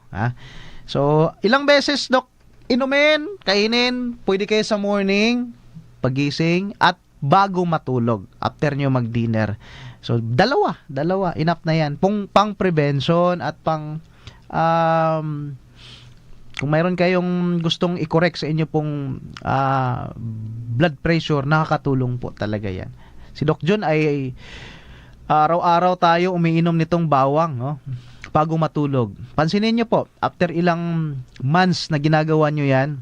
So, ilang beses, Dok, inumin, kainin, pwede kayo sa morning, pagising, at bago matulog, after nyo mag-dinner. So, dalawa, enough na yan. Pang prevention at kung mayroon kayong gustong i-correct sa inyo pong blood pressure, nakakatulong po talaga yan. Si Doc John ay araw-araw tayo umiinom nitong bawang, no? Bago matulog. Pansinin nyo po, after ilang months na ginagawa nyo yan,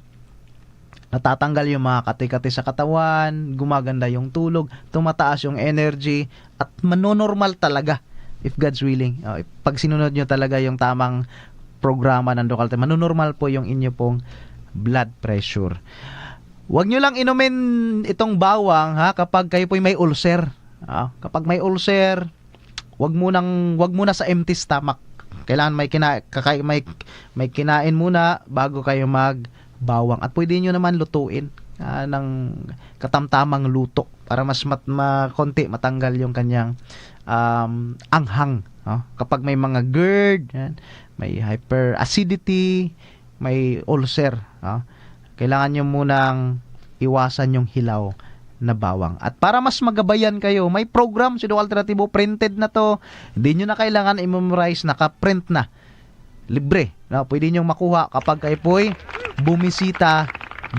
natatanggal yung mga kati-kati sa katawan, gumaganda yung tulog, tumataas yung energy, at manonormal talaga, if God's willing. Pag sinunod nyo talaga yung tamang programa ng Doc Alter, manonormal po yung inyo pong blood pressure. Huwag nyo lang inumin itong bawang kapag kayo po may ulcer. Kapag may ulcer, wag muna sa empty stomach. Kailangan may kinain muna bago kayo magbawang. At pwede nyo naman lutuin ng katamtamang luto para mas konti matanggal yung kanyang anghang. Kapag may mga GERD, may hyperacidity, may ulcer, kailangan nyo munang iwasan yung hilaw na bawang. At para mas magabayan kayo, may program si Doc Alternativo, printed na to. Hindi nyo na kailangan i-memorize, naka-print na. Libre. Pwede nyo makuha kapag kayo po'y bumisita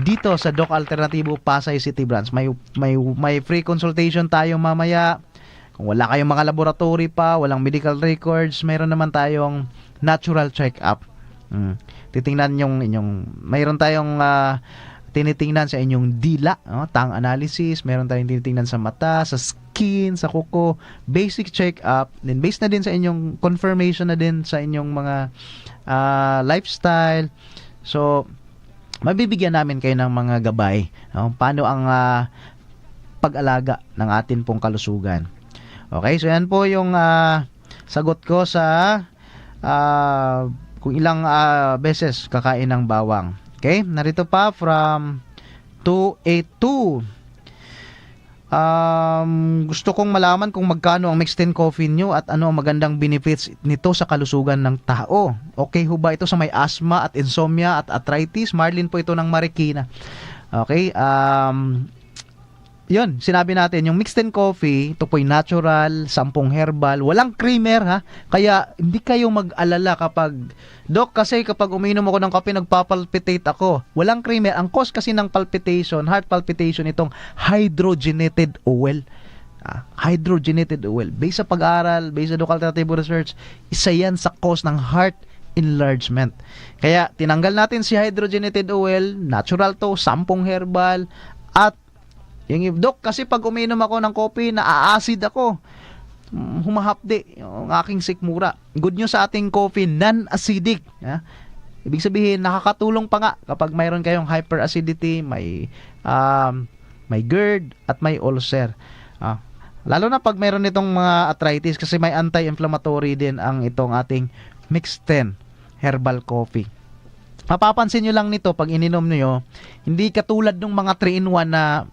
dito sa Doc Alternativo Pasay City Branch. May free consultation tayo mamaya. Kung wala kayong mga laboratory pa, walang medical records, mayroon naman tayong natural check-up. Titingnan mayroon tayong tinitingnan sa inyong dila, tongue analysis, meron tayong tinitingnan sa mata, sa skin, sa kuko, basic check-up, then based na din sa inyong confirmation na din sa inyong mga lifestyle. So, mabibigyan namin kayo ng mga gabay, paano ang pag-alaga ng atin pong kalusugan. Okay, so yan po yung sagot ko sa kung ilang beses kakain ng bawang. Okay, narito pa from 282. Gusto kong malaman kung magkano ang mixed in coffee nyo at ano ang magandang benefits nito sa kalusugan ng tao. Okay ho ba ito sa may asthma at insomnia at arthritis? Marlene po ito ng Marikina. Okay, yun, sinabi natin, yung mixed in coffee, ito po'y natural, 10 herbal, walang creamer kaya hindi kayo mag-alala kapag, Doc, kasi kapag uminom ako ng kape, nagpapalpitate ako. Walang creamer. Ang cause kasi ng palpitation, heart palpitation, itong hydrogenated oil. Hydrogenated oil. Based sa pag-aaral, based sa Doc Alternativo research, isa yan sa cause ng heart enlargement. Kaya, tinanggal natin si hydrogenated oil, natural to, 10 herbal, at yung Doc, kasi pag uminom ako ng kopi, naa-acid ako. Humahapdi yung aking sikmura. Good news sa ating coffee, non-acidic. Ibig sabihin, nakakatulong pa nga kapag mayroon kayong hyperacidity, may GERD, at may ulcer. Lalo na pag mayroon itong mga arthritis, kasi may anti-inflammatory din ang itong ating mixed 10 herbal coffee. Mapapansin nyo lang nito pag ininom nyo, hindi katulad ng mga 3-in-1 na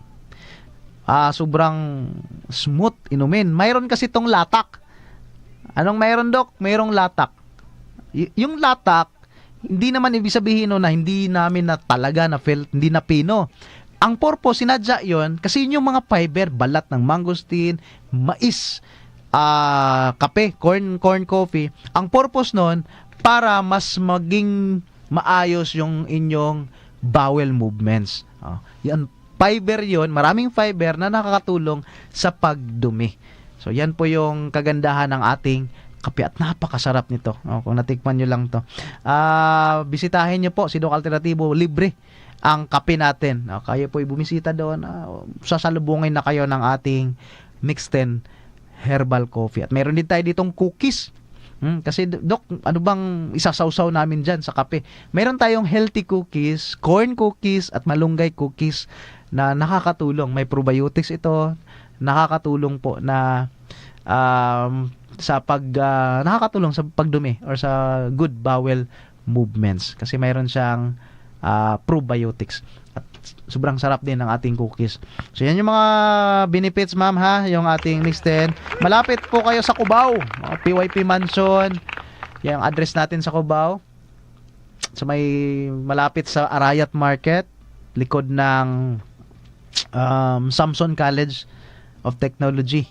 sobrang smooth inumin. Mayroon kasi itong latak. Anong mayroon, Doc? Mayroong latak. Yung latak, hindi naman ibig sabihin na hindi namin na talaga na felt, hindi na pino. Ang purpose, sinadya yon kasi yung mga fiber, balat ng mangosteen, mais, kape, corn coffee. Ang purpose nun, para mas maging maayos yung inyong bowel movements. Yan, fiber yon, maraming fiber na nakakatulong sa pagdumi. So yan po yung kagandahan ng ating kape at napakasarap nito. Kung natikman nyo lang to. Bisitahin nyo po si Doc Alternativo, libre ang kape natin. Kayo po bumisita doon, sasalubungin na kayo ng ating Mix 10 herbal coffee. At meron din tayo ditong cookies. Kasi Doc, ano bang isasawsaw namin dyan sa kape? Meron tayong healthy cookies, corn cookies at malunggay cookies na nakakatulong. May probiotics ito, nakakatulong po na nakakatulong sa pagdumi or sa good bowel movements kasi mayroon siyang probiotics at sobrang sarap din ng ating cookies. So yan yung mga benefits, ma'am, ha, yung ating Mix 10. Malapit po kayo sa Cubao, mga PYP Mansion. Yung address natin sa Cubao, so may malapit sa Arayat Market, likod ng Samson College of Technology,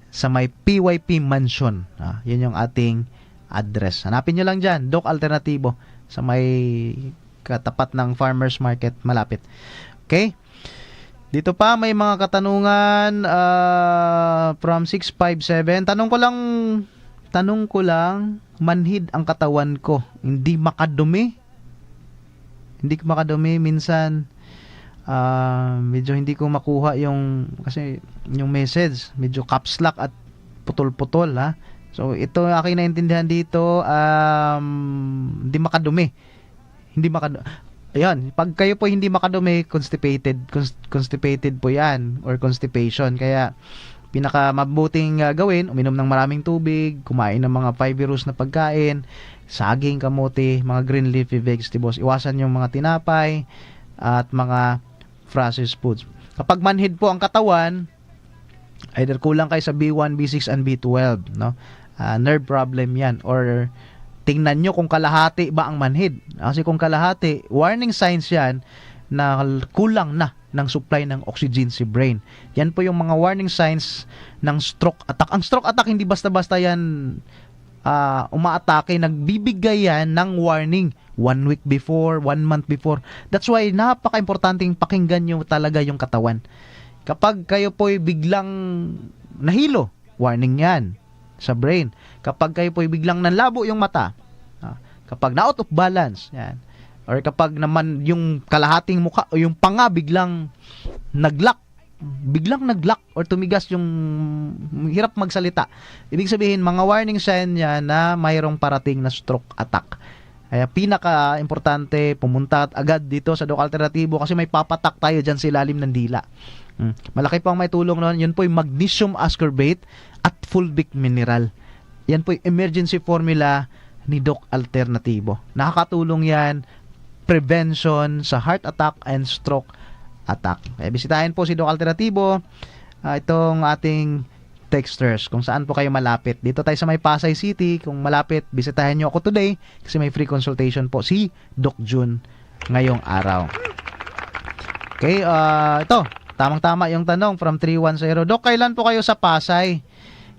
sa may PYP Mansion. Yun yung ating address. Hanapin nyo lang dyan, Doc Alternativo, sa may katapat ng Farmers Market, malapit. Okay? Dito pa, may mga katanungan from 657. Tanong ko lang, manhid ang katawan ko. Hindi makadumi. Minsan, medyo hindi ko makuha kasi yung message medyo caps lock at putol-putol, ha. So ito aking naintindihan dito, hindi makadumi. Ayun, pag kayo po hindi makadumi, constipated po yan or constipation. Kaya pinakamabuting gawin, uminom ng maraming tubig, kumain ng mga fibrous na pagkain, saging, kamote, mga green leafy vegetables. Iwasan yung mga tinapay at mga processed foods. Kapag manhid po ang katawan, either kulang kayo sa B1, B6, and B12, no? Nerve problem yan. Or tingnan nyo kung kalahati ba ang manhid. Kasi kung kalahati, warning signs yan na kulang na ng supply ng oxygen si brain. Yan po yung mga warning signs ng stroke attack. Ang stroke attack, hindi basta-basta yan umaatake, nagbibigay yan ng warning 1 week before, 1 month before. That's why napaka-importanting pakinggan nyo talaga yung katawan. Kapag kayo po'y biglang nahilo, warning yan sa brain. Kapag kayo po'y biglang nanlabo yung mata, kapag na-out of balance, yan. Or kapag naman yung kalahating mukha o yung panga biglang nag-lock or tumigas, yung hirap magsalita, ibig sabihin mga warning sign niya na mayroong parating na stroke attack. Kaya pinaka-importante, pumunta agad dito sa Doc Alternativo kasi may papatak tayo dyan sa ilalim ng dila. Malaki po ang may tulong noon. Yun po yung magnesium ascorbate at fulvic mineral. Yan po yung emergency formula ni Doc Alternativo. Nakakatulong yan, prevention sa heart attack and stroke attack. Kaya bisitahin po si Doc Alternativo, itong ating texters, kung saan po kayo malapit. Dito tayo sa may Pasay City. Kung malapit, bisitahin nyo ako today kasi may free consultation po si Doc Jun ngayong araw. Okay, ito, tamang-tama yung tanong from 310. Doc, kailan po kayo sa Pasay?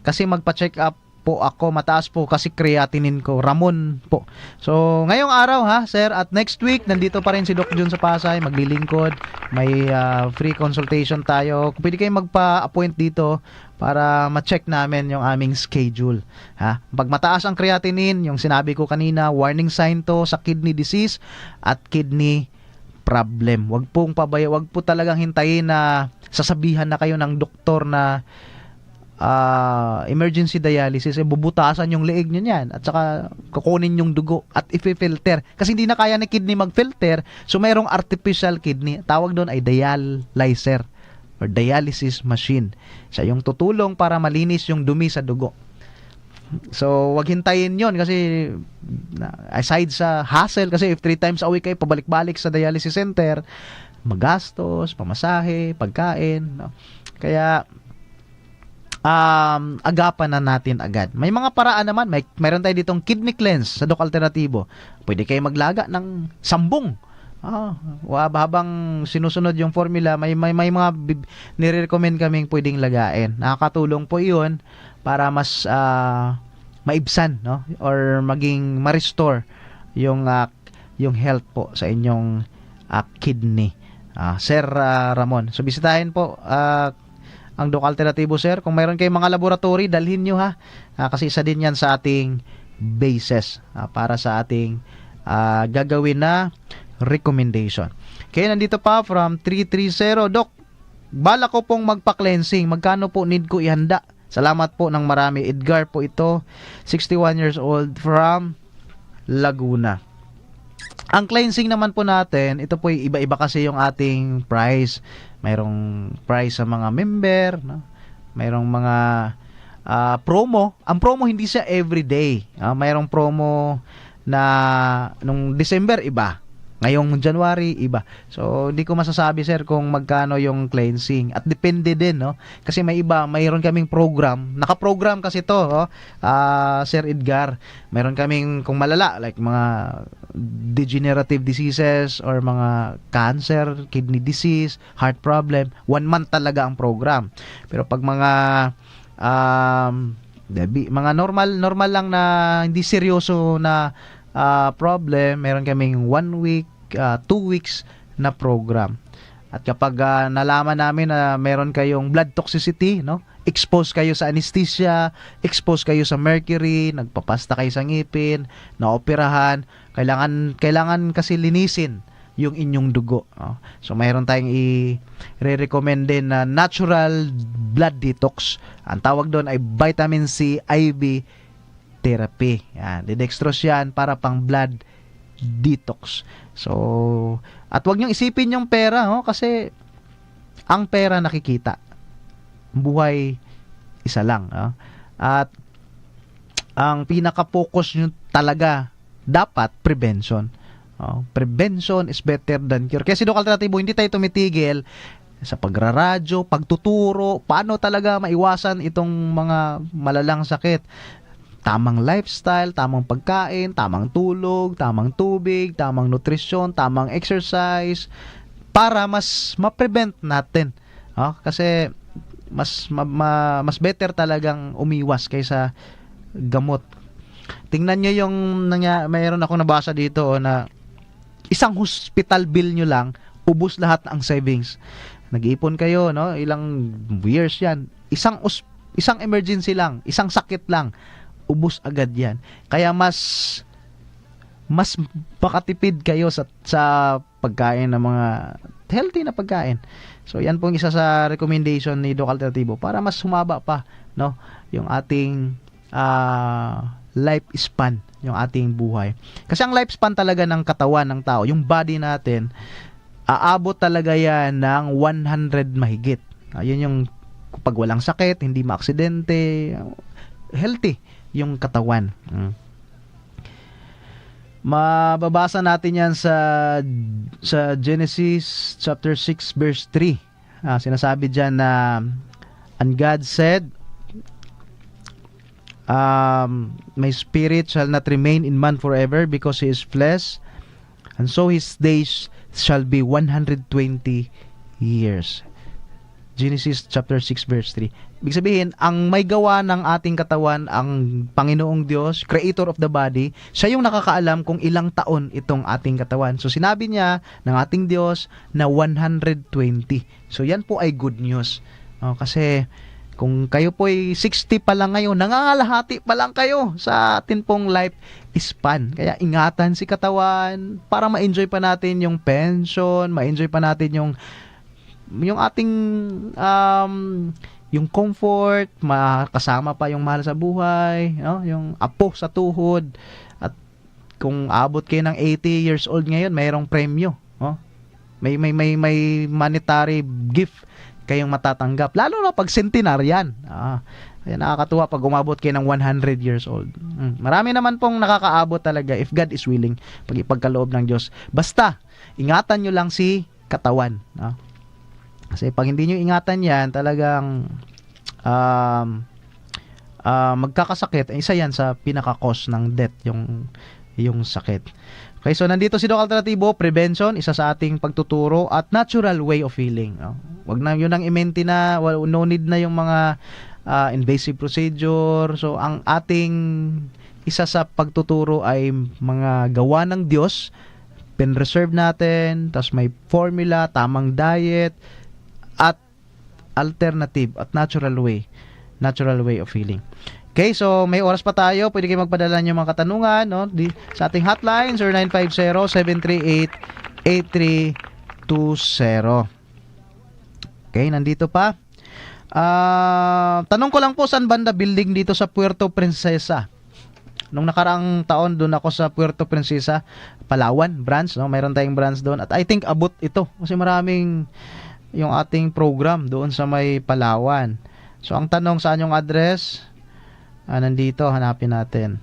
Kasi magpa-check up po ako, mataas po kasi creatinine ko. Ramon po. So, ngayong araw, ha, sir, at next week, nandito pa rin si Doc Jun sa Pasay, maglilingkod. May free consultation tayo. Kung pwede kayo magpa-appoint dito para ma-check namin yung aming schedule. Ha? Pag mataas ang creatinine, yung sinabi ko kanina, warning sign to sa kidney disease at kidney problem. Wag po talagang hintayin na sasabihan na kayo ng doktor na emergency dialysis, bubutasan yung leeg nyo yan at saka kukunin yung dugo at i-filter kasi hindi na kaya ni kidney mag-filter, so mayroong artificial kidney, tawag doon ay dialyzer or dialysis machine. Siya yung tutulong para malinis yung dumi sa dugo. So wag hintayin yon kasi aside sa hassle, kasi if 3 times a week kayo pabalik-balik sa dialysis center, magastos, pamasahe, pagkain, no? Kaya agapan na natin agad. May mga paraan naman. Mayroon tayo ditong kidney cleanse sa Doc Alternativo. Pwede kayo maglaga ng sambong. Habang sinusunod yung formula, may mga nire-recommend kaming pwedeng lagain. Nakakatulong po iyon para mas maibsan, no? Or maging ma-restore yung health po sa inyong kidney. Sir Ramon. So bisitahin po ang Doc Alternatibo, sir. Kung mayroon kayong mga laboratory, dalhin nyo ha. Kasi isa din yan sa ating basis para sa ating gagawin na recommendation. Okay, nandito pa from 330. Doc, bala ko pong magpa-cleansing. Magkano po need ko ihanda? Salamat po ng marami. Edgar po ito, 61 years old from Laguna. Ang cleansing naman po natin, ito po iba-iba kasi yung ating price. Mayroong price sa mga member, no? Mayroong mga promo. Ang promo hindi siya everyday. Mayroong promo na nung December iba. Ngayong January, iba. So, hindi ko masasabi, sir, kung magkano yung cleansing. At depende din, no? Kasi may iba, mayroon kaming program. Naka-program kasi to, Sir Edgar. Mayroon kaming, kung malala, like mga degenerative diseases or mga cancer, kidney disease, heart problem, 1 month talaga ang program. Pero pag mga mga normal lang na hindi seryoso na problem, meron kaming 1 week, 2 weeks na program. At kapag nalaman namin na meron kayong blood toxicity, no? Expose kayo sa anesthesia, expose kayo sa mercury, nagpapasta kayo sa ngipin, naoperahan, kailangan kasi linisin yung inyong dugo. So mayroon tayong i-recommend din na natural blood detox. Ang tawag doon ay vitamin C IV therapy. Yan, didextrose yan para pang blood detox. So, at wag niyong isipin yung pera, kasi ang pera nakikita. Buhay isa lang. At ang pinaka-focus nyo talaga dapat prevention. Prevention is better than cure. Kaya si Doc Alternatibo, hindi tayo tumitigil sa pagraradyo, pagtuturo, paano talaga maiwasan itong mga malalang sakit. Tamang lifestyle, tamang pagkain, tamang tulog, tamang tubig, tamang nutrisyon, tamang exercise para mas ma-prevent natin. Kasi mas better talagang umiwas kaysa gamot. Tingnan nyo yung mayroon akong nabasa dito na isang hospital bill nyo lang, ubos lahat ang savings. Nag-iipon kayo, no? Ilang years yan. Isang emergency lang, isang sakit lang, ubos agad yan. Kaya mas makatipid kayo sa pagkain ng mga healthy na pagkain. So yan pong isa sa recommendation ni Doc Alternatibo para mas humaba pa, no, yung ating lifespan, yung ating buhay. Kasi ang lifespan talaga ng katawan ng tao, yung body natin, aabot talaga yan ng 100 mahigit. Yun yung pag walang sakit, hindi maaksidente, healthy yung katawan. Mababasa natin yan sa Genesis chapter 6 verse 3. Sinasabi dyan na and God said, my spirit shall not remain in man forever because he is flesh, and so his days shall be 120 years. Genesis chapter 6 verse 3. Ibig sabihin, ang may gawa ng ating katawan, ang Panginoong Diyos, creator of the body, siya yung nakakaalam kung ilang taon itong ating katawan. So sinabi niya ng ating Diyos na 120. So yan po ay good news. Kasi kung kayo po ay 60 pa lang ngayon, nangangalahati pa lang kayo sa atin pong life span. Kaya ingatan si katawan para ma-enjoy pa natin yung pension, ma-enjoy pa natin yung ating yung comfort, makasama pa yung mahal sa buhay, no? Yung apo sa tuhod. At kung abot kayo ng 80 years old ngayon, mayroong premyo, no? May monetary gift kayong matatanggap, lalo na pag centenarian. Kaya nakakatuwa pag umabot kayo ng 100 years old. Marami naman pong nakakaabot talaga if God is willing, pag ipagkaloob ng Diyos. Basta ingatan nyo lang si katawan, no? Kasi pag hindi nyo ingatan yan, talagang magkakasakit. Isa yan sa pinaka-cause ng death, yung sakit. Okay, so nandito si Doc Alternatibo, prevention, isa sa ating pagtuturo, at natural way of healing. Wag na yun ang i-maintain na, no need na yung mga invasive procedure. So ang ating isa sa pagtuturo ay mga gawa ng Diyos, pin-reserve natin, tapos may formula, tamang diet, at alternative at natural way of healing. Okay, so may oras pa tayo. Pwede kayo magpadala ng mga katanungan, no? Sa ating hotline 0950-738-8320. Okay, nandito pa. Tanong ko lang po, saan banda building dito sa Puerto Princesa? Nung nakaraang taon doon ako sa Puerto Princesa, Palawan branch, no? Mayroon tayong branch doon at I think abot ito kasi maraming yung ating program doon sa may Palawan. So ang tanong, saan yung address? Nandito, hanapin natin.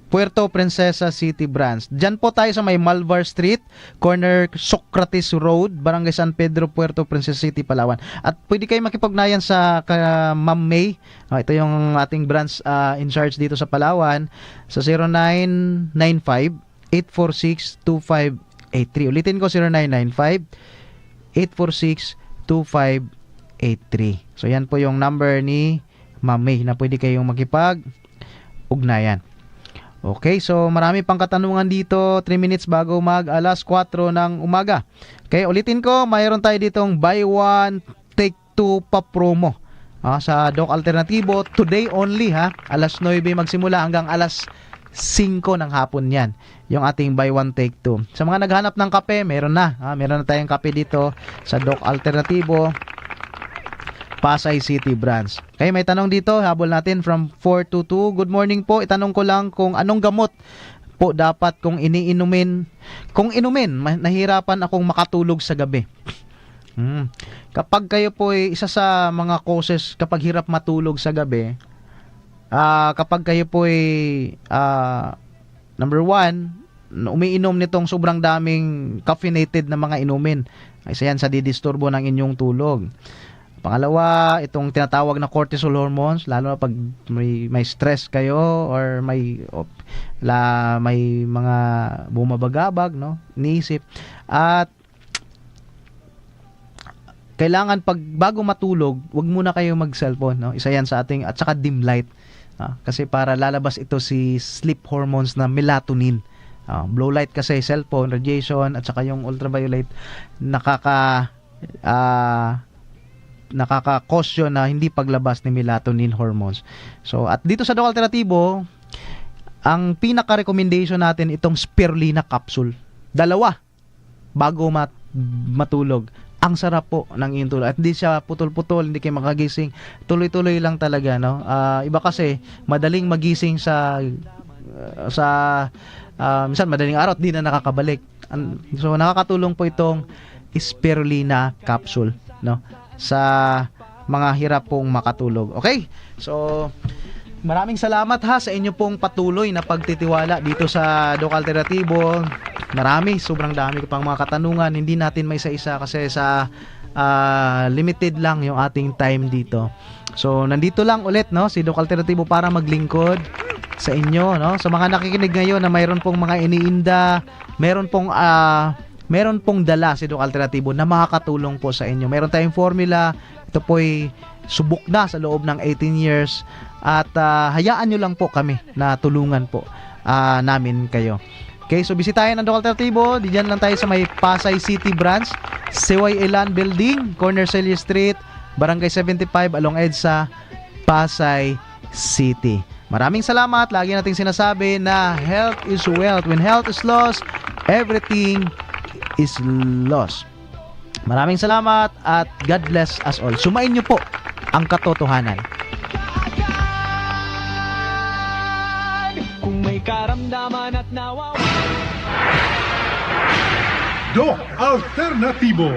Puerto Princesa City Branch. Diyan po tayo sa may Malvar Street, corner Socrates Road, Barangay San Pedro, Puerto Princesa City, Palawan. At pwede kayo makipugnayan sa Ma'am May. Ito yung ating branch in charge dito sa Palawan sa 0995-846-2583. Ulitin ko, 0995-846-2583. So yan po yung number ni Ma'am May na pwede kayong makipag-ugnayan. Okay, so marami pang katanungan dito. 3 minutes bago alas 4 ng umaga. Okay, ulitin ko, mayroon tayo ditong buy one, take two pa promo sa Doc Alternativo. Today only alas 9 magsimula hanggang alas 5 ng hapon yan. Yung ating buy one, take two. Sa mga naghanap ng kape, meron na. Meron na tayong kape dito sa Doc Alternativo, Pasay City Branch. Okay, may tanong dito, habol natin from 422. Good morning po. Itanong ko lang kung anong gamot po dapat kung iniinumin. Kung inumin, nahirapan akong makatulog sa gabi. Kapag kayo po isa sa mga causes kapag hirap matulog sa gabi, kapag kayo po number 1, umiinom nitong sobrang daming caffeinated na mga inumin, isa yan sa didisturbo ng inyong tulog. Pangalawa, itong tinatawag na cortisol hormones, lalo na pag may stress kayo or may mga bumabagabag, no, iniisip. At kailangan bago matulog, wag muna kayo mag-cellphone, no? Isa yan sa ating, at saka dim light. Kasi para lalabas ito si sleep hormones na melatonin. Blue light kasi, cellphone, radiation, at saka yung ultraviolet nakaka-cause na hindi paglabas ni melatonin hormones. So, at dito sa Doc Alternativo, ang pinaka-recommendation natin itong spirulina capsule. 2 bago matulog. Ang sarap po ng iyong tulog. At hindi siya putol-putol, hindi kayo makagising. Tuloy-tuloy lang talaga, no? Iba kasi, madaling magising minsan madaling araw at di na nakakabalik. So, nakakatulong po itong spirulina capsule, no, sa mga hirap pong makatulog. Okay? So, maraming salamat sa inyo pong patuloy na pagtitiwala dito sa Doc Alternativo. Sobrang dami ko pang mga katanungan. Hindi natin may isa-isa kasi sa limited lang yung ating time dito. So, nandito lang ulit, no, si Doc Alternativo para maglingkod sa inyo, no? Sa mga nakikinig ngayon na mayroon pong mga iniinda, meron pong dala si Doc Alternativo na makakatulong po sa inyo. Meron tayong formula. Ito po'y subok na sa loob ng 18 years. At hayaan nyo lang po kami na tulungan po namin kayo. Okay, so bisitahin ang Doc Alternativo. Diyan lang tayo sa may Pasay City Branch, CYA Land Building, corner Celia Street, Barangay 75, along EDSA, Pasay City. Maraming salamat. Lagi nating sinasabi na health is wealth. When health is lost, everything is lost. Maraming salamat at God bless us all. Sumain niyo po ang katotohanan. Kung may karamdaman at nawawa Doc Alternativo.